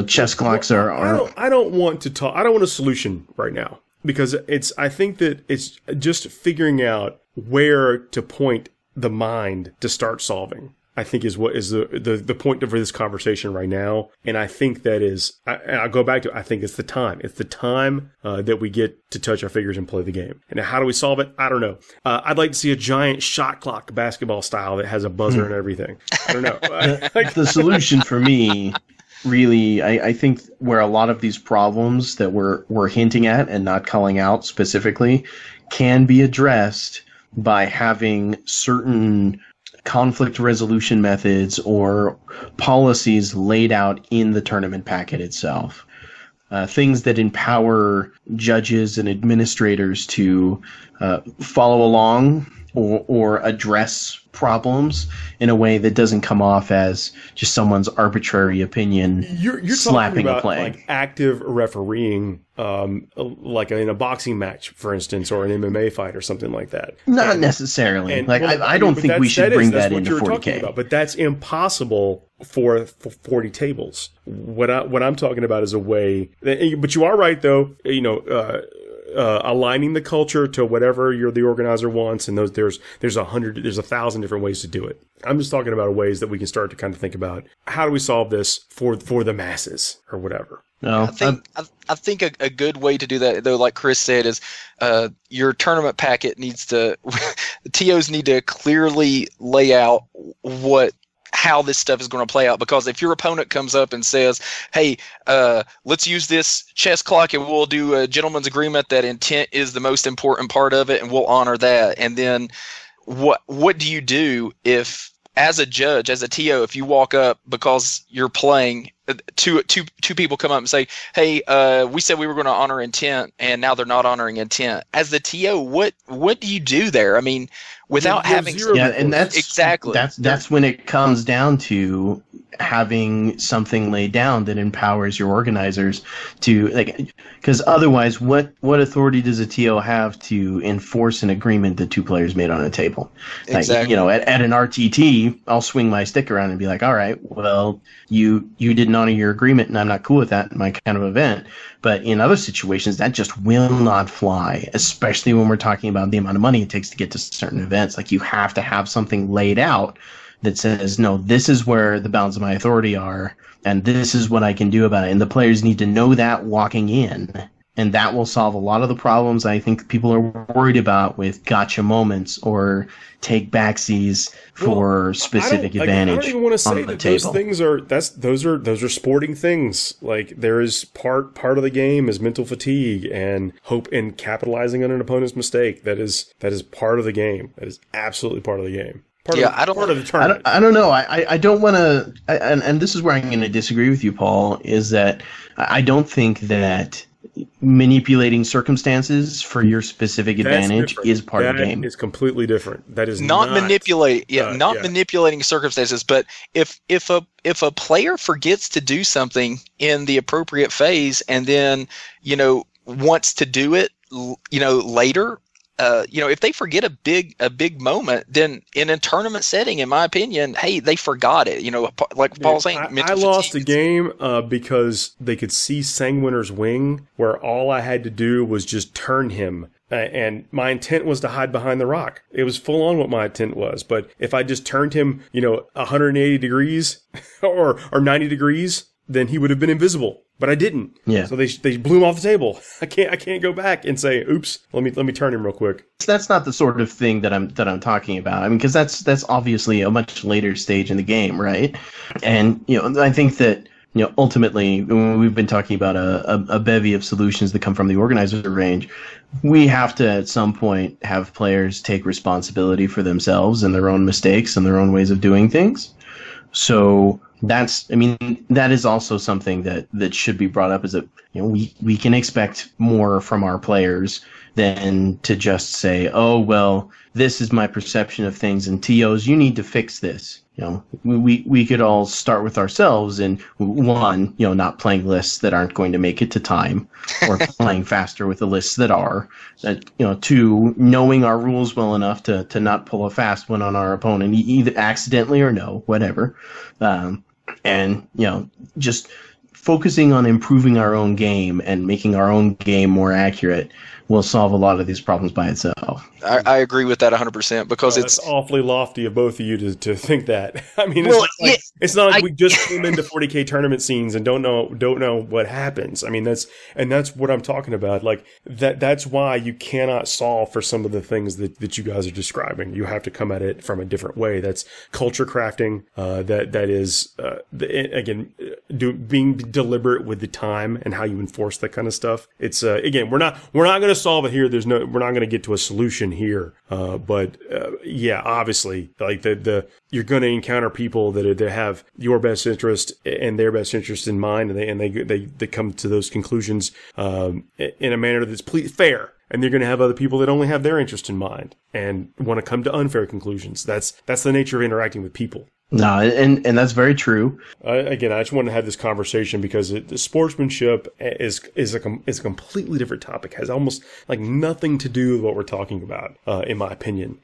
chess clocks are. I don't want a solution right now, because I think that it's just figuring out where to point the mind to start solving, I think, is what is the point for this conversation right now. And I think that is, I'll go back to, I think it's the time. It's the time that we get to touch our fingers and play the game. And how do we solve it? I don't know. I'd like to see a giant shot clock, basketball style, that has a buzzer and everything. I don't know. The solution for me, really, I think where a lot of these problems that we're hinting at and not calling out specifically can be addressed by having certain conflict resolution methods or policies laid out in the tournament packet itself. Things that empower judges and administrators to follow along or address problems in a way that doesn't come off as just someone's arbitrary opinion. You're slapping talking about a play. Like active refereeing, like in a boxing match, for instance, or an MMA fight or something like that. Not necessarily. I don't think we should bring that into 40K. But that's impossible for 40 tables. What I'm talking about is a way. But you are right, though. aligning the culture to whatever the organizer wants, and there's 1,000 different ways to do it. I'm just talking about ways that we can start to kind of think about how do we solve this for the masses or whatever. No, I think a good way to do that, though, like Chris said, is your tournament packet needs to the TOs need to clearly lay out how this stuff is going to play out. Because if your opponent comes up and says, "Hey, let's use this chess clock and we'll do a gentleman's agreement that intent is the most important part of it, and we'll honor that," and then what do you do if, as a judge, as a TO, if you walk up because you're playing, two people come up and say, "Hey, we said we were going to honor intent, and now they're not honoring intent." As the TO, what do you do there? I mean, without having and that's when it comes down to having something laid down that empowers your organizers to, like, because otherwise, what authority does a TO have to enforce an agreement that two players made on a table? Exactly. Like, at an RTT, I'll swing my stick around and be like, "All right, well, you didn't honor your agreement, and I'm not cool with that in my kind of event." But in other situations, that just will not fly, especially when we're talking about the amount of money it takes to get to certain events. Like, you have to have something laid out that says, no, this is where the bounds of my authority are, and this is what I can do about it. And the players need to know that walking in. And that will solve a lot of the problems I think people are worried about with gotcha moments or take backsies for specific advantage. I don't even want to say that those table. things are those are sporting things. Like, there is part of the game is mental fatigue and hope and capitalizing on an opponent's mistake. That is part of the game. That is absolutely part of the game. Part of the tournament. I don't know. I don't want to, and this is where I'm going to disagree with you, Paul, is that I don't think that manipulating circumstances for your specific advantage is part of the game. It's completely different. That is not manipulating circumstances. But if a player forgets to do something in the appropriate phase and then wants to do it later. If they forget a big moment, then in a tournament setting, in my opinion, hey, they forgot it. Like Paul was saying, I lost a game because they could see Sanguiner's wing, where all I had to do was just turn him. And my intent was to hide behind the rock. It was full on what my intent was. But if I just turned him, 180 degrees or 90 degrees, then he would have been invisible. But I didn't. Yeah. So they blew him off the table. I can't go back and say, "Oops, let me turn him real quick." That's not the sort of thing that I'm talking about. I mean, because that's obviously a much later stage in the game, right? And I think that ultimately, when we've been talking about a bevy of solutions that come from the organizer range, we have to at some point have players take responsibility for themselves and their own mistakes and their own ways of doing things. So that is also something that should be brought up, is that we can expect more from our players than to just say, "Oh, well, this is my perception of things, and TOs, you need to fix this." We could all start with ourselves, and one, not playing lists that aren't going to make it to time, or playing faster with the lists that are. Two, knowing our rules well enough to not pull a fast one on our opponent, either accidentally or no, whatever. And just focusing on improving our own game and making our own game more accurate will solve a lot of these problems by itself. I agree with that 100% because it's awfully lofty of both of you to think that. I mean, it's not like we just came into 40K tournament scenes and don't know what happens. I mean, that's what I'm talking about. Like that's why you cannot solve for some of the things that you guys are describing. You have to come at it from a different way. That's culture crafting. That is again being deliberate with the time and how you enforce that kind of stuff. It's again, we're not going to solve it here. We're not going to get to a solution here. But obviously, like you're going to encounter people that have your best interest and their best interest in mind, and they come to those conclusions in a manner that's fair. And you're going to have other people that only have their interest in mind and want to come to unfair conclusions. That's the nature of interacting with people. No, and that's very true. Again, I just wanted to have this conversation because the sportsmanship is a completely different topic. Has almost like nothing to do with what we're talking about, in my opinion.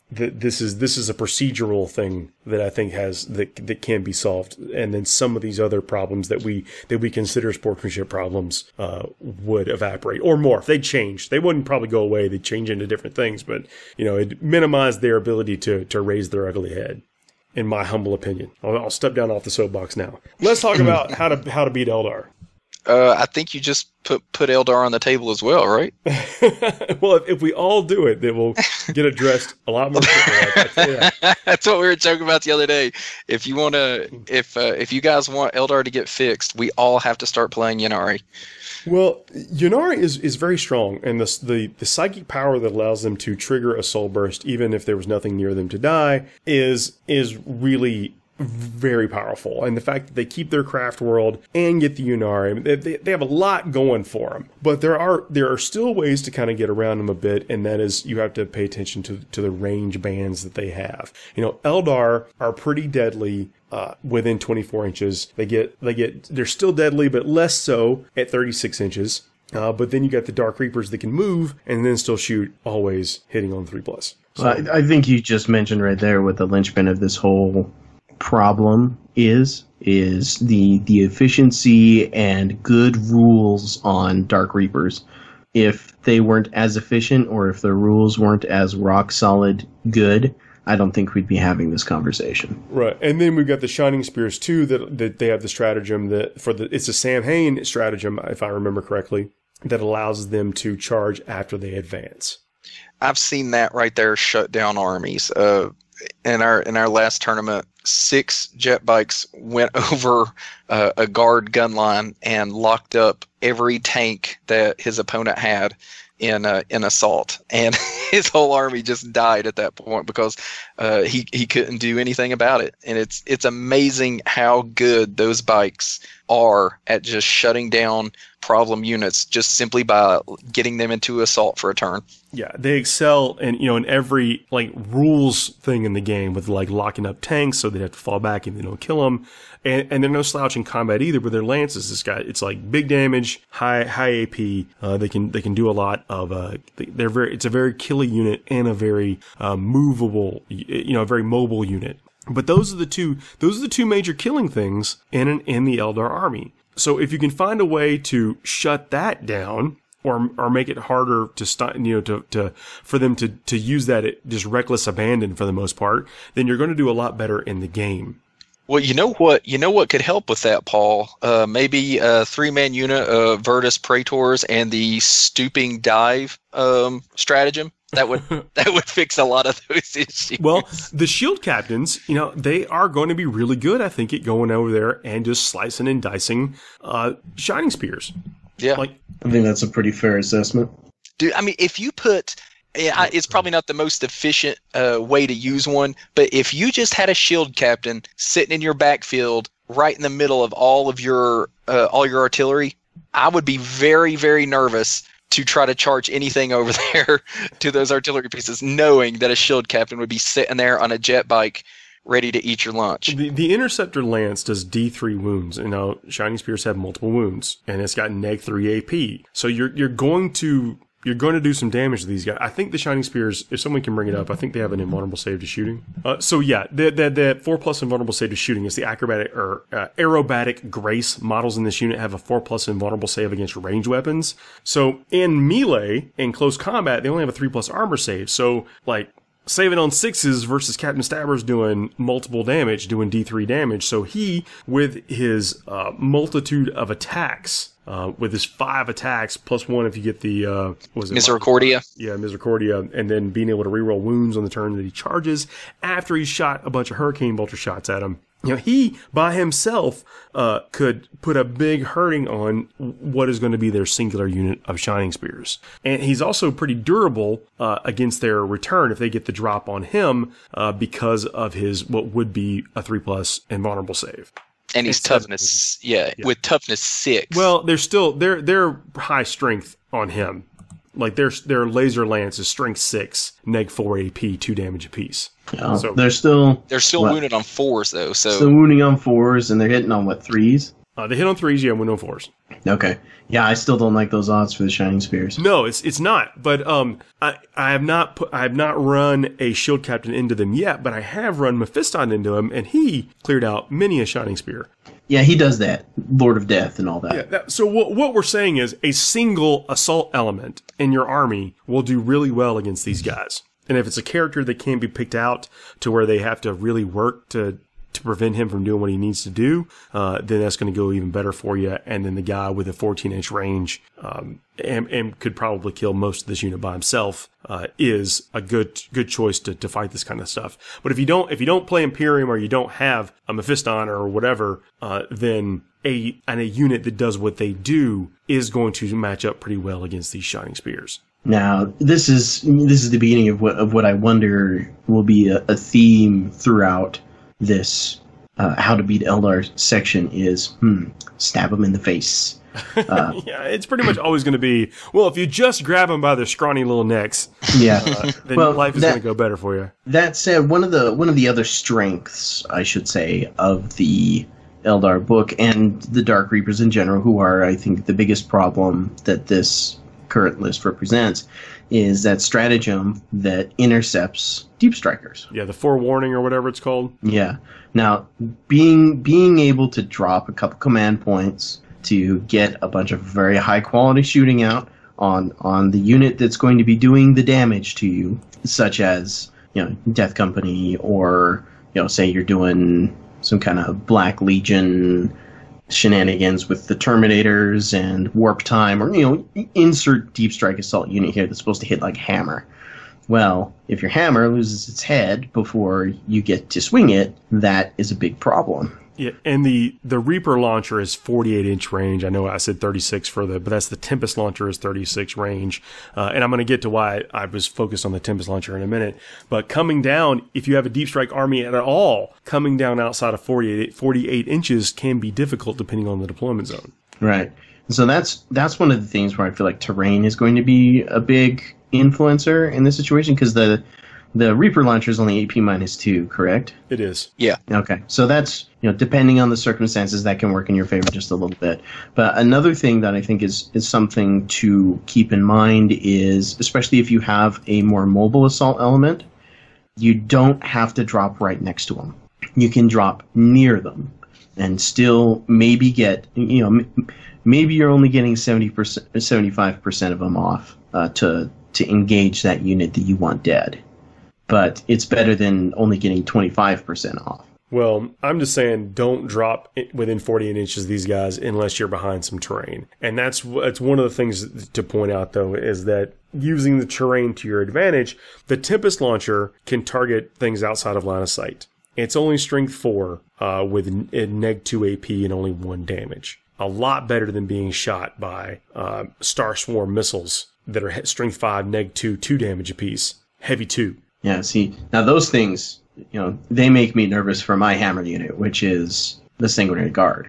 This is a procedural thing that I think that can be solved, and then some of these other problems that we consider sportsmanship problems would evaporate or morph. They'd change. They wouldn't probably go away. They'd change into different things, but it'd minimize their ability to raise their ugly head. In my humble opinion, I'll step down off the soapbox now. Let's talk about how to beat Eldar. I think you just put Eldar on the table as well, right? Well, if we all do it, then we'll get addressed a lot more quickly. That's what we were joking about the other day. If you if you guys want Eldar to get fixed, we all have to start playing Ynnari. Well, Jinora is very strong, and the psychic power that allows them to trigger a soul burst, even if there was nothing near them to die, is really very powerful. And the fact that they keep their craft world and get the Ynnari, they have a lot going for them. But there are still ways to kind of get around them a bit, and that is you have to pay attention to the range bands that they have. Eldar are pretty deadly. Within 24 inches, they're still deadly, but less so at 36 inches. But then you got the Dark Reapers that can move and then still shoot, always hitting on 3+. So, I think you just mentioned right there what the linchpin of this whole problem is the efficiency and good rules on Dark Reapers. If they weren't as efficient, or if the rules weren't as rock solid good, I don't think we'd be having this conversation. Right. And then we've got the Shining Spears too, that they have the stratagem it's a Samhain stratagem, if I remember correctly, that allows them to charge after they advance. I've seen that right there shut down armies. In our last tournament, 6 jet bikes went over a guard gun line and locked up every tank that his opponent had in assault, and his whole army just died at that point because he couldn't do anything about it. And it's amazing how good those bikes are at just shutting down problem units just simply by getting them into assault for a turn. Yeah, they excel in every rules thing in the game, with locking up tanks so they have to fall back and they don't kill them. And they're no slouch in combat either. With their lances, it's big damage, high AP. They can do a lot of. It's a very killy unit and a very movable, a very mobile unit. But those are the two major killing things in the Eldar army. So if you can find a way to shut that down, or make it harder to stop, for them to use that at just reckless abandon for the most part, then you're going to do a lot better in the game. Well, you know what could help with that, Paul? Maybe a 3-man unit of Virtus Praetors and the stooping dive stratagem. That would fix a lot of those issues. Well, the shield captains, they are going to be really good, I think, at going over there and just slicing and dicing Shining Spears. Yeah. I think that's a pretty fair assessment. Dude, I mean, if you put... it's probably not the most efficient way to use one, but if you just had a shield captain sitting in your backfield right in the middle of all your artillery, I would be very, very nervous to try to charge anything over there to those artillery pieces, knowing that a shield captain would be sitting there on a jet bike ready to eat your lunch. The Interceptor Lance does D3 wounds. Shining Spears have multiple wounds, and it's got -3 AP. So you're going to do some damage to these guys. I think the Shining Spears, if someone can bring it up, I think they have an invulnerable save to shooting. So yeah, the 4+ invulnerable save to shooting is the acrobatic or aerobatic grace models in this unit have a 4+ invulnerable save against ranged weapons. So in melee, in close combat, they only have a 3+ armor save. So saving on 6s versus Captain Stabber's doing multiple damage, doing D3 damage. So he, with his multitude of attacks, with his 5 attacks +1 if you get the Misericordia. Yeah, Misericordia, and then being able to reroll wounds on the turn that he charges after he's shot a bunch of Hurricane Bolter shots at him. He by himself could put a big hurting on what is going to be their singular unit of Shining Spears. And he's also pretty durable against their return if they get the drop on him because of his what would be a 3+ invulnerable save. And he's with toughness 6. Well, they're high strength on him. Like their laser lance is strength 6, neg 4 AP, 2 damage apiece. Oh, So they're still wounded on 4s though. So still wounding on 4s, and they're hitting on what, 3s? they hit on 3s, yeah, wound on 4s. Okay. Yeah, I still don't like those odds for the Shining Spears. No, it's not. But I have not run a shield captain into them yet. But I have run Mephiston into him, and he cleared out many a Shining Spear. Yeah, he does that. Lord of Death and all that. Yeah. So what we're saying is a single assault element in your army will do really well against these guys. And if it's a character that can't be picked out to where they have to really work to prevent him from doing what he needs to do, then that's going to go even better for you. And then the guy with a 14-inch range and could probably kill most of this unit by himself is a good choice to fight this kind of stuff. But if you don't play Imperium or you don't have a Mephiston or whatever, then a unit that does what they do is going to match up pretty well against these Shining Spears. Now, this is the beginning of what I wonder will be a theme throughout this How to Beat Eldar section is, stab them in the face. Yeah, it's pretty much always going to be, well, if you just grab them by their scrawny little necks, yeah, then life is going to go better for you. That said, one of the other strengths, I should say, of the Eldar book and the Dark Reapers in general, who are, I think, the biggest problem that this current list represents, is that stratagem that intercepts deep strikers. Yeah, the forewarning or whatever it's called. Yeah. Now, being able to drop a couple command points to get a bunch of very high quality shooting out on the unit that's going to be doing the damage to you, such as, Death Company, or, say you're doing some kind of Black Legion shenanigans with the Terminators and Warp Time, or, insert Deep Strike Assault unit here that's supposed to hit like Hammer. Well, if your Hammer loses its head before you get to swing it, that is a big problem. Yeah, and the Reaper launcher is 48-inch range. I know I said 36 but that's the Tempest Launcher is 36 range. And I'm going to get to why I was focused on the Tempest Launcher in a minute. But coming down, if you have a deep strike army at all, coming down outside of 48 inches can be difficult depending on the deployment zone. Right. So that's one of the things where I feel like terrain is going to be a big influencer in this situation, because the Reaper launcher is only AP -2, correct? It is. Yeah. Okay. So that's, depending on the circumstances, that can work in your favor just a little bit. But another thing that I think is something to keep in mind is, especially if you have a more mobile assault element, you don't have to drop right next to them. You can drop near them and still maybe get, maybe you're only getting 70%, 75% of them off to engage that unit that you want dead. But it's better than only getting 25% off. Well, I'm just saying don't drop within 48 inches of these guys unless you're behind some terrain. And that's one of the things to point out, though, is that using the terrain to your advantage, the Tempest Launcher can target things outside of line of sight. It's only strength 4 with neg 2 AP and only 1 damage. A lot better than being shot by Star Swarm missiles that are strength 5, neg 2, 2 damage apiece, heavy 2. Yeah, see, now those things, they make me nervous for my Hammer unit, which is the Sanguinary Guard.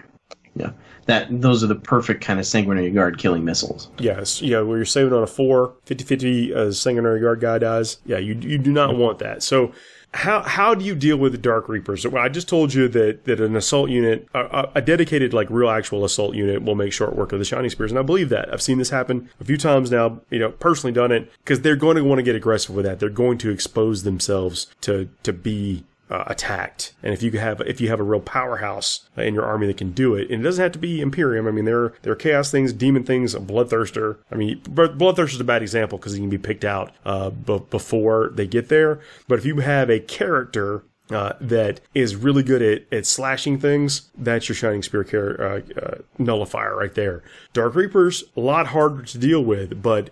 Those are the perfect kind of Sanguinary Guard killing missiles. Yes, where you're saving on a 4, 50-50 Sanguinary Guard guy dies. Yeah, you do not want that. So how do you deal with the Dark Reapers? Well, I just told you that an assault unit, a dedicated, real actual assault unit will make short work of the Shining Spears, and I believe that. I've seen this happen a few times now, personally done it, because they're going to want to get aggressive with that. They're going to expose themselves to be attacked. And if you have a real powerhouse in your army that can do it, and it doesn't have to be Imperium. I mean, there are chaos things, demon things, a Bloodthirster. I mean, Bloodthirster's a bad example because he can be picked out before they get there. But if you have a character that is really good at slashing things, that's your Shining Spear nullifier right there. Dark Reapers, a lot harder to deal with, but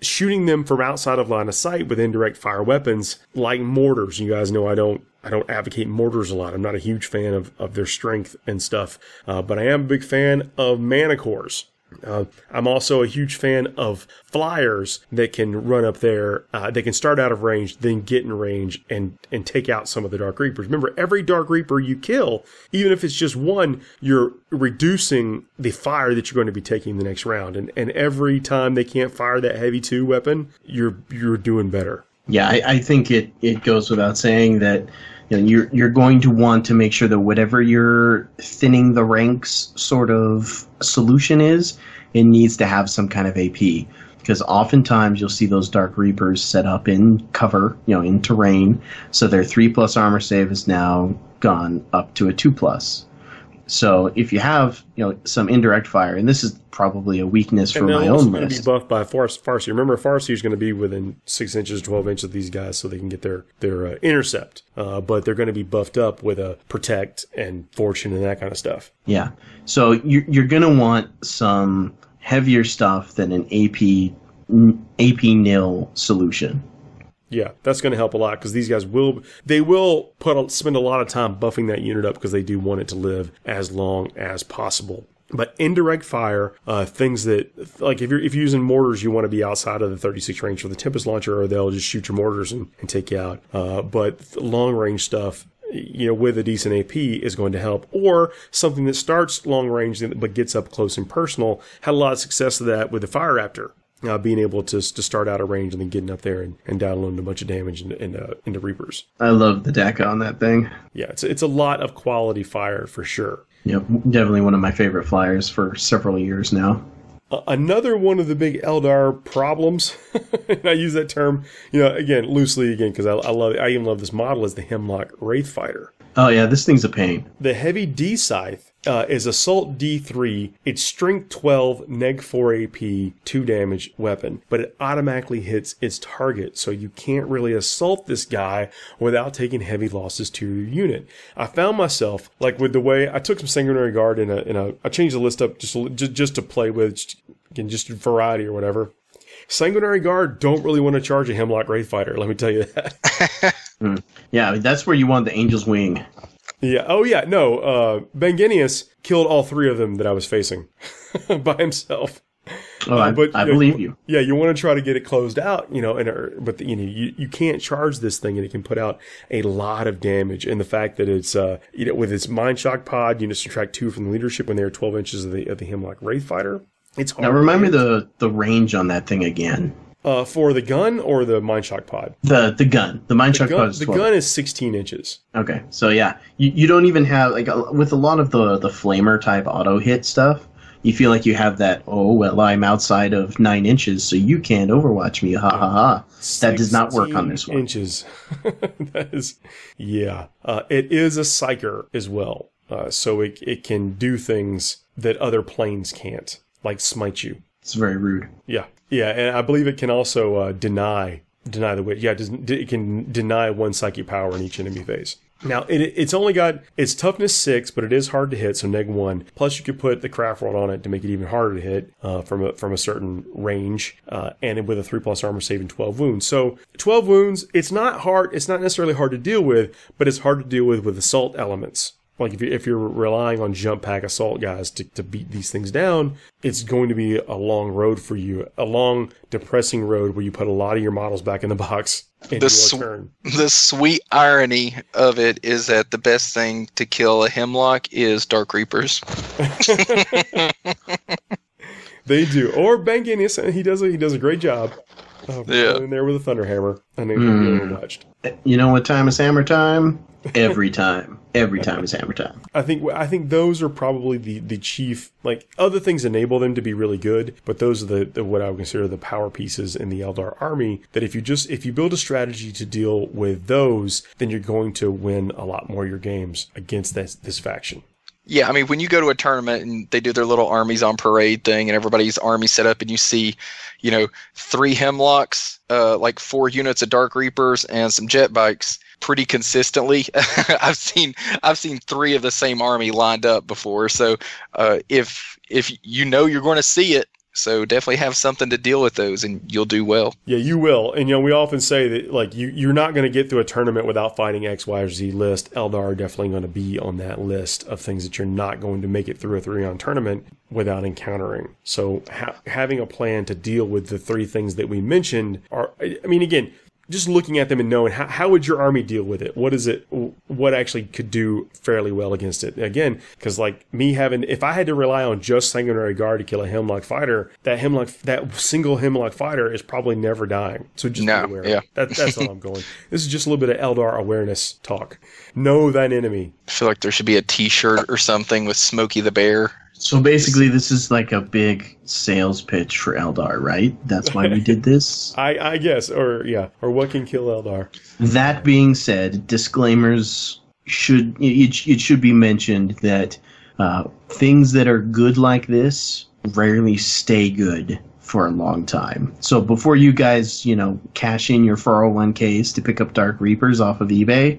shooting them from outside of line of sight with indirect fire weapons like mortars. You guys know I don't advocate mortars a lot. I'm not a huge fan of their strength and stuff, but I am a big fan of mana cores. I'm also a huge fan of flyers that can run up there. They can start out of range, then get in range and take out some of the Dark Reapers. Remember, every Dark Reaper you kill, even if it's just one, you're reducing the fire that you're going to be taking the next round. And every time they can't fire that heavy 2 weapon, you're doing better. Yeah, I think it goes without saying that you're going to want to make sure that whatever your thinning the ranks sort of solution is, it needs to have some kind of AP. Because oftentimes you'll see those Dark Reapers set up in cover, in terrain, so their 3+ armor save is now gone up to a 2+. So if you have, some indirect fire, and this is probably a weakness for my own list. Going to be buffed by Farseer. Remember, Farseer is going to be within 6 inches, 12 inches of these guys, so they can get their intercept. But they're going to be buffed up with a protect and fortune and that kind of stuff. Yeah. So you're going to want some heavier stuff than an AP nil solution. Yeah, that's going to help a lot because these guys will spend a lot of time buffing that unit up because they do want it to live as long as possible. But indirect fire, things that, like if you're using mortars, you want to be outside of the 36 range for the Tempest Launcher, or they'll just shoot your mortars and take you out. But long range stuff, with a decent AP is going to help. Or something that starts long range but gets up close and personal. Had a lot of success with that with the Fire Raptor. Being able to start out of range and then getting up there and downloading a bunch of damage into Reapers. I love the deca on that thing. Yeah, it's a lot of quality fire for sure. Yep, definitely one of my favorite flyers for several years now. Another one of the big Eldar problems, and I use that term, again, loosely because I even love this model, is the Hemlock Wraith Fighter. Oh yeah, this thing's a pain. The heavy D scythe is Assault D3. It's Strength 12, Neg 4 AP, 2 damage weapon, but it automatically hits its target, so you can't really assault this guy without taking heavy losses to your unit. I found myself, like with the way I took some Sanguinary Guard I changed the list up just to play with, just variety or whatever. Sanguinary Guard don't really want to charge a Hemlock Wraith Fighter, let me tell you that. Yeah, that's where you want the Angel's Wing. Yeah. Oh, yeah. No. Banginius killed all 3 of them that I was facing by himself. Oh, I believe you. Yeah, you want to try to get it closed out, but you can't charge this thing, and it can put out a lot of damage. And the fact that it's, with its Mind Shock pod, subtract 2 from the leadership when they're 12 inches of the Hemlock Wraith Fighter. It's hard. Now remind me the range on that thing again. For the gun or the Mind Shock pod? The gun. The Mind Shock pod is 12. The gun is 16 inches. Okay, so yeah, you don't even have, with a lot of the flamer type auto hit stuff, you feel like you have that, I'm outside of 9 inches, so you can't overwatch me, ha ha ha. That does not work on this one. Inches. That is, yeah. It is a psyker as well, so it can do things that other planes can't, like smite you. It's very rude. Yeah. Yeah, and I believe it can also deny the witch. Yeah, it can deny 1 psychic power in each enemy phase. Now, it's only got its toughness 6, but it is hard to hit, so neg 1. Plus, you could put the craft rod on it to make it even harder to hit from a certain range, and with a 3+ armor save and 12 wounds. So 12 wounds, it's not hard. It's not necessarily hard to deal with, but it's hard to deal with assault elements. Like if you're relying on jump pack assault guys to beat these things down, it's going to be a long road for you, a long, depressing road where you put a lot of your models back in the box and do a turn. The sweet irony of it is that the best thing to kill a Hemlock is Dark Reapers. They do. Or Banginius, he does a great job. In there with a Thunderhammer. I know you're overwatched. You know what time is hammer time? Every time. Every time is hammer time. I think those are probably the chief, other things enable them to be really good, but those are the what I would consider the power pieces in the Eldar army, that if you build a strategy to deal with those, then you're going to win a lot more of your games against this faction. Yeah, I mean, when you go to a tournament and they do their little armies on parade thing and everybody's army set up and you see, 3 Hemlocks, 4 units of Dark Reapers and some jet bikes pretty consistently. I've seen 3 of the same army lined up before. So if you're going to see it, So definitely have something to deal with those, and you'll do well. Yeah, you will. And we often say that like you're not going to get through a tournament without fighting X, Y, or Z list. Eldar are definitely going to be on that list of things that you're not going to make it through a 3-on tournament without encountering. So having a plan to deal with the 3 things that we mentioned again, just looking at them and knowing how would your army deal with it? What actually could do fairly well against it? Again, because like if I had to rely on just Sanguinary Guard to kill a Hemlock fighter, that single Hemlock fighter is probably never dying. So just be aware. Yeah. That's all I'm going. This is just a little bit of Eldar awareness talk. Know thine enemy. I feel like there should be a T-shirt or something with Smokey the Bear. So basically, this is like a big sales pitch for Eldar, right? That's why we did this? I guess. Or what can kill Eldar? That being said, disclaimers it should be mentioned that things that are good like this rarely stay good for a long time. So before you guys, cash in your 401ks to pick up Dark Reapers off of eBay,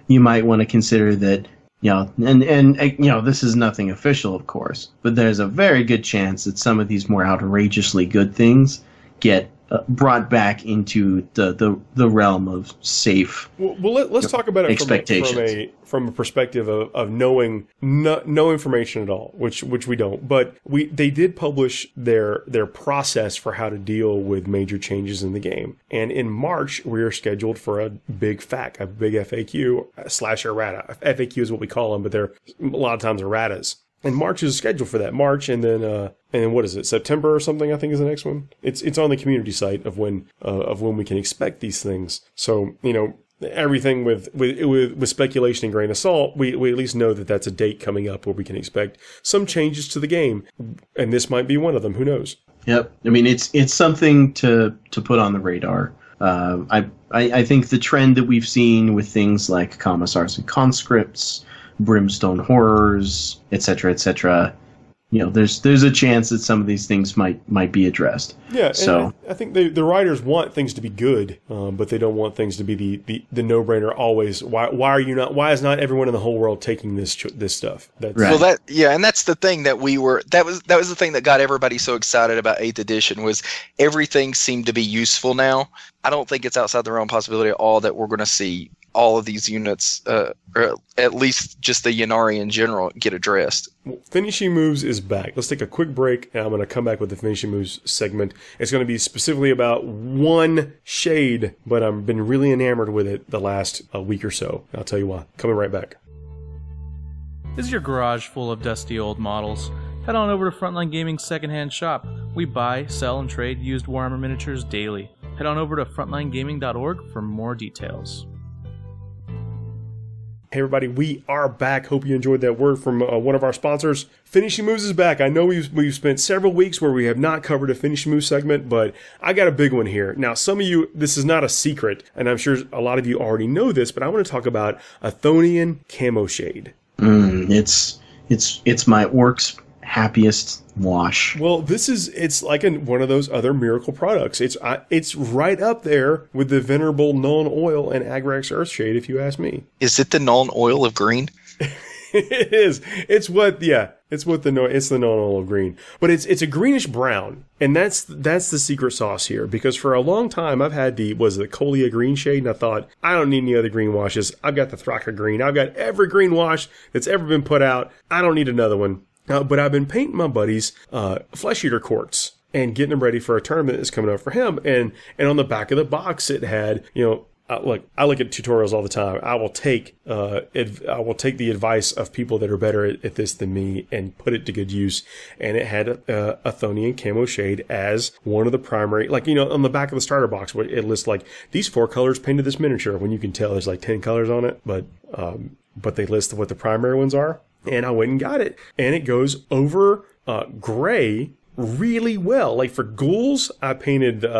you might want to consider that. This is nothing official, of course, but there's a very good chance that some of these more outrageously good things get brought back into the realm of safe. Well, let's talk about it from a perspective of knowing no information at all, which we don't. But they did publish their process for how to deal with major changes in the game. And in March, we are scheduled for a big FAQ, a big FAQ / errata. FAQ is what we call them, but they're a lot of times erratas. And March is scheduled for that. March, and then what is it? September or something? I think is the next one. It's on the community site of when we can expect these things. So everything with speculation and grain of salt, we at least know that that's a date coming up where we can expect some changes to the game, and this might be one of them. Who knows? Yep. I mean, it's something to put on the radar. I think the trend that we've seen with things like commissars and conscripts, brimstone horrors, etc., there's a chance that some of these things might be addressed. Yeah, so I think the writers want things to be good, but they don't want things to be the no-brainer always. Why is not everyone in the whole world taking this stuff? Right. Well, and that's the thing that that was the thing that got everybody so excited about 8th edition was everything seemed to be useful now. I don't think it's outside the realm possibility at all that we're going to see all of these units, or at least just the Ynnari in general, get addressed. Well, finishing moves is back. Let's take a quick break, and I'm going to come back with the finishing moves segment. It's going to be specifically about one shade, but I've been really enamored with it the last week or so. I'll tell you why. Coming right back. Is your garage full of dusty old models? Head on over to Frontline Gaming's secondhand shop. We buy, sell, and trade used Warhammer miniatures daily. Head on over to frontlinegaming.org for more details. Hey everybody, we are back. Hope you enjoyed that word from one of our sponsors. Finishing Moves is back. I know we've spent several weeks where we have not covered a Finishing Moves segment, but I got a big one here. Now, some of you, this is not a secret, and I'm sure a lot of you already know this, but I want to talk about Athonian Camo Shade. It's my orc's happiest wash. Well, it's like one of those other miracle products. It's right up there with the venerable Nuln Oil and Agrax Earthshade, if you ask me. Is it the Nuln Oil of green? It is. It's the Nuln Oil of green, but it's a greenish brown, and that's the secret sauce here. Because for a long time I've had the Colia green shade, and I thought I don't need any other green washes. I've got the Thraka green. I've got every green wash that's ever been put out. I don't need another one. But I've been painting my buddy's Flesh Eater quartz and getting him ready for a tournament that's coming up for him. And on the back of the box, it had, I look at tutorials all the time. I will take the advice of people that are better at this than me and put it to good use. And it had Athonian Camo Shade as one of the primary, on the back of the starter box, where it lists these 4 colors painted this miniature. When you can tell there's 10 colors on it, but they list what the primary ones are. And I went and got it. And it goes over gray really well. For ghouls, I painted their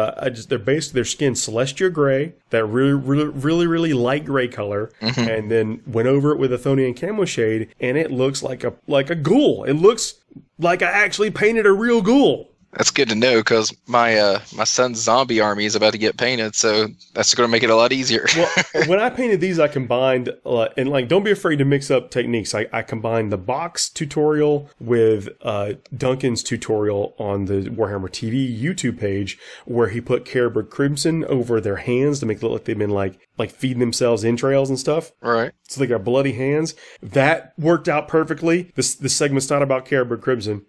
skin Celestia gray, that really light gray color, and then went over it with Athonian Camo Shade, and it looks like a ghoul. It looks like I actually painted a real ghoul. That's good to know, because my son's zombie army is about to get painted, so that's going to make it a lot easier. Well, when I painted these, I combined, and like, don't be afraid to mix up techniques. I combined the box tutorial with Duncan's tutorial on the Warhammer TV YouTube page, where he put Caribou Crimson over their hands to make it look like they've been like feeding themselves entrails and stuff. Right. So they got bloody hands. That worked out perfectly. This segment's not about Caribou Crimson.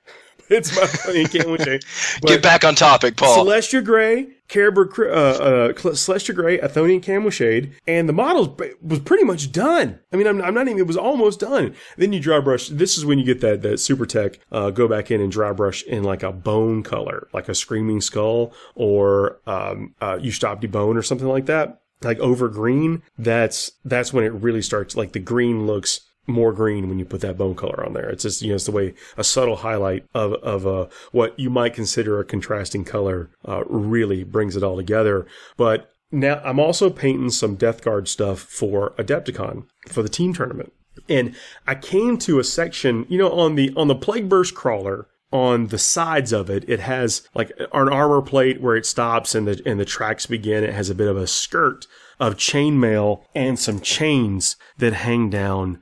It's my Athonian Camouflage. Get back on topic, Paul. Celestia Gray, Celestia Gray, Athonian Camouflage, and the model was pretty much done. I mean, I'm not even, it was almost done. Then you dry brush. This is when you get that Super Tech, go back in and dry brush in like a bone color, like a Screaming Skull or Ushabti Bone or something like that. Like over green, that's when it really starts, like the green looks more green when you put that bone color on there. It's just, it's the way a subtle highlight of what you might consider a contrasting color really brings it all together. But now I'm also painting some Death Guard stuff for Adepticon for the team tournament. And I came to a section, on the Plague Burst crawler, on the sides of it, it has like an armor plate where it stops and the tracks begin. It has a bit of a skirt of chainmail and some chains that hang down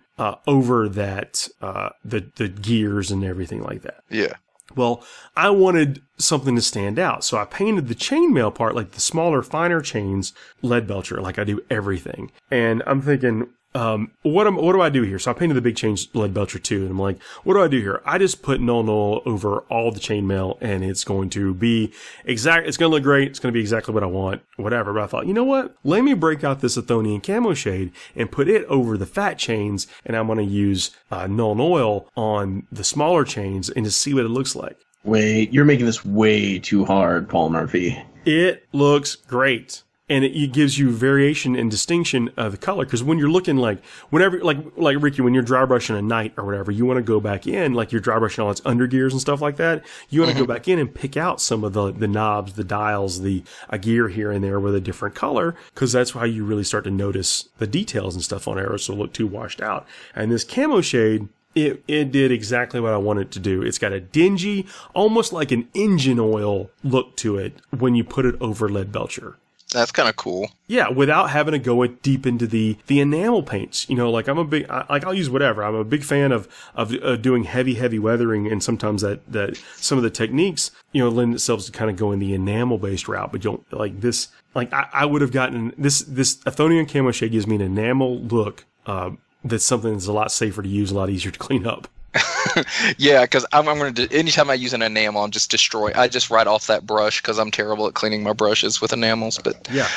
over that, the gears and everything like that. Yeah. Well, I wanted something to stand out, so I painted the chainmail part, like the smaller, finer chains, lead belcher, like I do everything. And I'm thinking, what do I do here? So I painted the big chains lead belcher too, and I'm like, what do I do here? I just put null over all the chainmail, and it's going to be exact. It's going to look great. It's going to be exactly what I want, whatever. But I thought, you know what? Let me break out this Athonian Camo Shade and put it over the fat chains, and I'm going to use null oil on the smaller chains and just see what it looks like. Wait, you're making this way too hard, Paul Murphy. It looks great. And it gives you variation and distinction of the color. Because when you're looking whenever Ricky, when you're dry brushing a knight or whatever, you want to go back in, like you're dry brushing all its undergears and stuff like that. You want to go back in and pick out some of the knobs, the dials, a gear here and there with a different color. Because that's how you really start to notice the details and stuff on arrows, so it look too washed out. And this camo shade, it did exactly what I wanted it to do. It's got a dingy, almost like an engine oil look to it when you put it over lead belcher. That's kind of cool. Yeah, without having to go deep into the enamel paints. I'll use whatever. I'm a big fan of doing heavy weathering, and sometimes that some of the techniques, lend itself to kind of going the enamel based route. But don't like this. Like I would have gotten this Athonian Camo Shade gives me an enamel look. That's something that's a lot safer to use, a lot easier to clean up. Yeah, because I'm going to do, anytime I use an enamel, I'm just destroy. I just write off that brush because I'm terrible at cleaning my brushes with enamels. But yeah,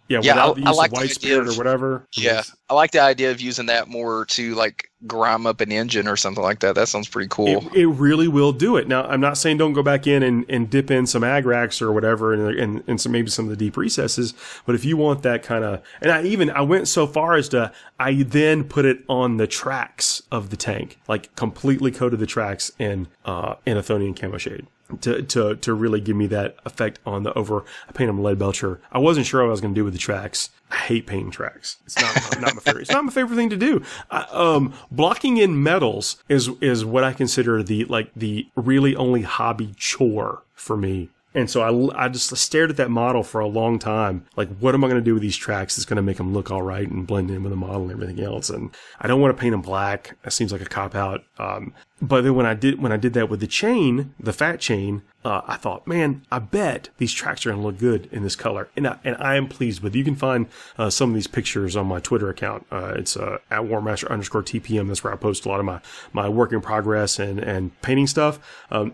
without the use of white spirit or whatever. Yeah, I like the idea of using that more to like grime up an engine or something like that. That sounds pretty cool. It really will do it. Now, I'm not saying don't go back in and dip in some agrax or whatever and some maybe some of the deep recesses, but if you want that kind of, and I went so far as to, I then put it on the tracks of the tank, like completely coated the tracks in Athonian Camo Shade. To really give me that effect on the over. I painted them lead belcher. I wasn't sure what I was going to do with the tracks. I hate painting tracks. It's not my favorite. It's not my favorite thing to do. Blocking in metals is what I consider the really only hobby chore for me. And so I just stared at that model for a long time. Like, what am I going to do with these tracks that's going to make them look all right and blend in with the model and everything else? And I don't want to paint them black. That seems like a cop out. But then when I did that with the chain, the fat chain, I thought, man, I bet these tracks are going to look good in this color. And I am pleased with it. You can find some of these pictures on my Twitter account. It's at Warmaster_TPM. That's where I post a lot of my work in progress and painting stuff.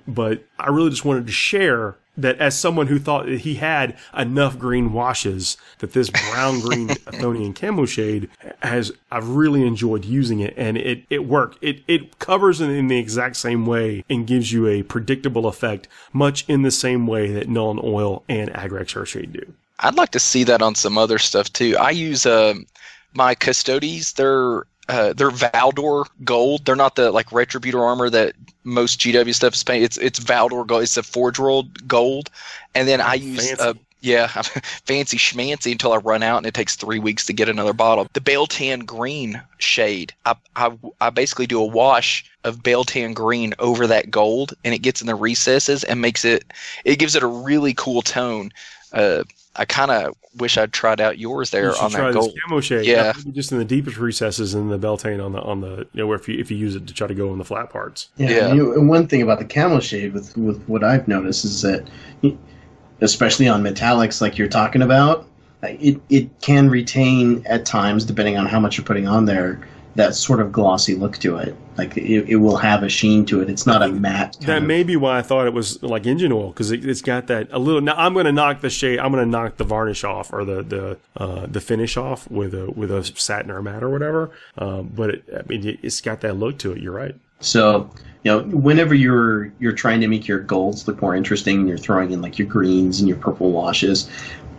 But I really just wanted to share that as someone who thought that he had enough green washes, that this brown-green Athonian Camo Shade I've really enjoyed using it, and it worked. It covers it in the exact same way and gives you a predictable effect, much in the same way that Null Oil and Agrax Shade do. I'd like to see that on some other stuff too. I use my Custodes. They're Valdor gold. They're not the like Retributor armor that most GW stuff is painted. It's Valdor gold. It's a Forge World gold. And then I use Yeah, fancy schmancy until I run out, and it takes 3 weeks to get another bottle. The Bale-Tan Green shade, I basically do a wash of Bale-Tan Green over that gold, and it gets in the recesses and gives it a really cool tone. I kind of wish I'd tried out yours there on that gold. This camo shade. Yeah, just in the deepest recesses in the Bale-Tan on the where if you use it to try to go on the flat parts. Yeah. And one thing about the camo shade with what I've noticed is that, especially on metallics like you're talking about, it can retain at times, depending on how much you're putting on there, that sort of glossy look to it. Like it will have a sheen to it. It's not a matte. That may be why I thought it was like engine oil, because it's got that a little. Now I'm going to knock the shade. I'm going to knock the varnish off, or the finish off with a satin or matte or whatever. But it's got that look to it. You're right. So whenever you're trying to make your golds look more interesting, you're throwing in like your greens and your purple washes.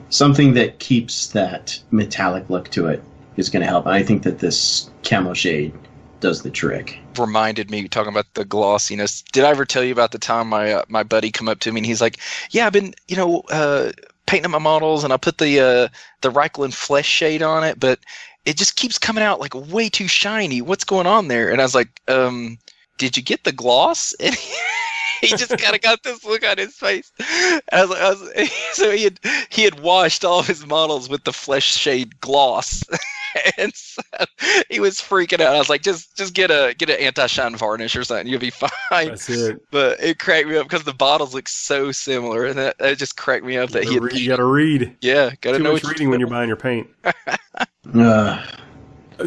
Something that keeps that metallic look to it is going to help. And I think that this camo shade does the trick. Reminded me, talking about the glossiness. Did I ever tell you about the time my buddy come up to me and he's like, "Yeah, I've been painting up my models, and I put the Reikland flesh shade on it, but it just keeps coming out like way too shiny. What's going on there?" And I was like, "Did you get the gloss?" And he just kind of got this look on his face. So he had washed all of his models with the flesh shade gloss. And so he was freaking out. I was like, just get an anti-shine varnish or something. You'll be fine. That's it. But it cracked me up because the bottles look so similar, and that just cracked me up. You got to read. Yeah, got to know what you're reading when you're buying your paint.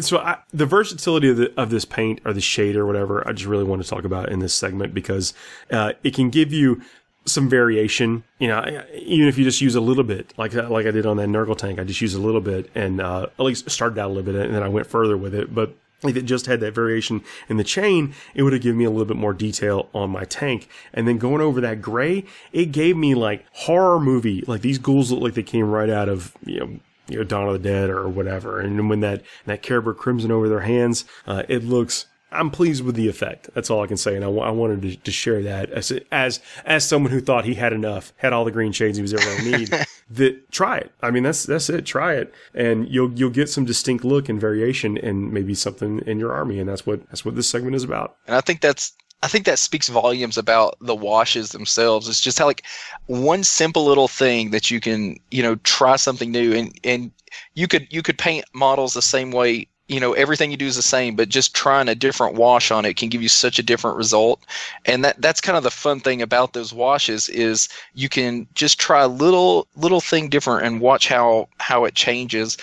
So the versatility of this paint, or the shade or whatever, I just really want to talk about in this segment, because it can give you some variation, even if you just use a little bit, like I did on that Nurgle tank. I just used a little bit, and at least started out a little bit, and then I went further with it. But if it just had that variation in the chain, it would have given me a little bit more detail on my tank. And then going over that gray, it gave me like horror movie, like these ghouls look like they came right out of, Dawn of the Dead or whatever. And when that Caribou Crimson over their hands, it looks. I'm pleased with the effect. That's all I can say, and I wanted to share that as someone who thought he had all the green shades he was ever going to need. Try it. I mean, that's it. Try it, and you'll get some distinct look and variation, and maybe something in your army, and that's what this segment is about. And I think that speaks volumes about the washes themselves. It's just how, like, one simple little thing that you can, try something new, and you could paint models the same way. Everything you do is the same, but just trying a different wash on it can give you such a different result. And that's kind of the fun thing about those washes, is you can just try a little thing different and watch how it changes,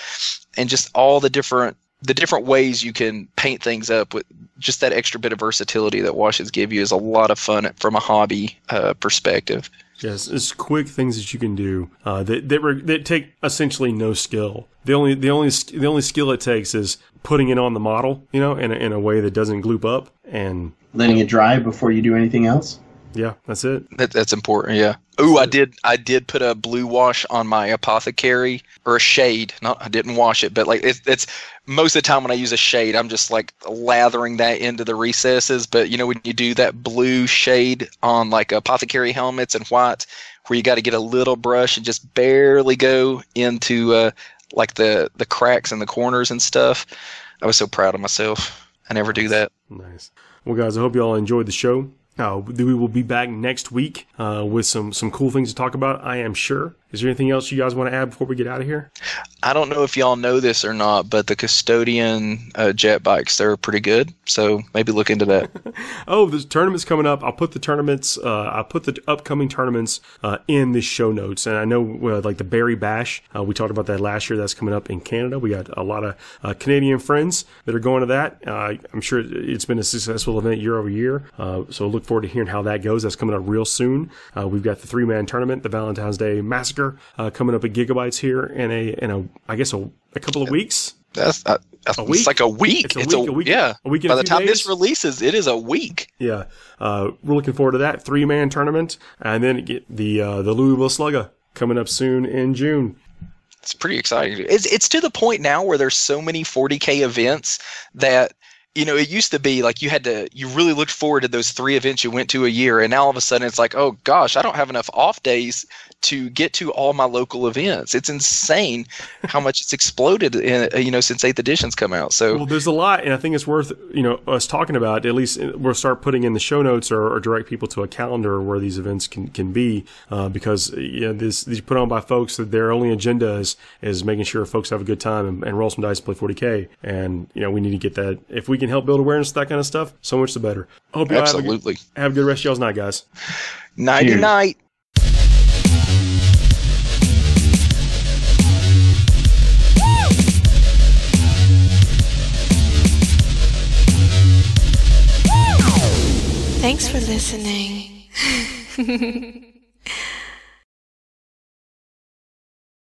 and just all the different ways you can paint things up. With just that extra bit of versatility that washes give you is a lot of fun from a hobby perspective. Yes, it's quick things that you can do that take essentially no skill. The only skill it takes is putting it on the model, in a way that doesn't gloop up, and letting it dry before you do anything else. Yeah, that's it. That's important. Yeah. Ooh, I did put a blue wash on my apothecary, or a shade. I didn't wash it, but like it's most of the time when I use a shade, I'm just like lathering that into the recesses. But when you do that blue shade on like apothecary helmets and white, where you got to get a little brush and just barely go into like the cracks and the corners and stuff, I was so proud of myself. I never do that. Nice. Well, guys, I hope you all enjoyed the show. We will be back next week with some cool things to talk about, I am sure. Is there anything else you guys want to add before we get out of here? I don't know if y'all know this or not, but the Custodian jet bikes, they're pretty good. So maybe look into that. Oh, there's tournaments coming up. I'll put the upcoming tournaments in the show notes. And I know like the Barry Bash, we talked about that last year. That's coming up in Canada. We got a lot of Canadian friends that are going to that. I'm sure it's been a successful event year over year. So look forward to hearing how that goes. That's coming up real soon. We've got the 3-man tournament, the Valentine's Day Massacre, coming up at Gigabytes here in I guess a couple of weeks. That's it's like a week. It's a week. Yeah. A week. By the time days. this releases, it is a week. Yeah. We're looking forward to that 3-man tournament, and then get the Louisville Slugger coming up soon in June. It's pretty exciting. It's to the point now where there's so many 40K events that it used to be like you really looked forward to those 3 events you went to a year, and now all of a sudden it's like, oh gosh, I don't have enough off days to get to all my local events. It's insane how much it's exploded since 8th edition's come out. So well, there's a lot, and I think it's worth us talking about. At least we'll start putting in the show notes or direct people to a calendar where these events can be, because these put on by folks that their only agenda is making sure folks have a good time and roll some dice and play 40K. And we need to get that. If we can help build awareness of that kind of stuff, so much the better. I hope you absolutely have a good rest of y'all's night, guys. Nighty night. Thanks for listening.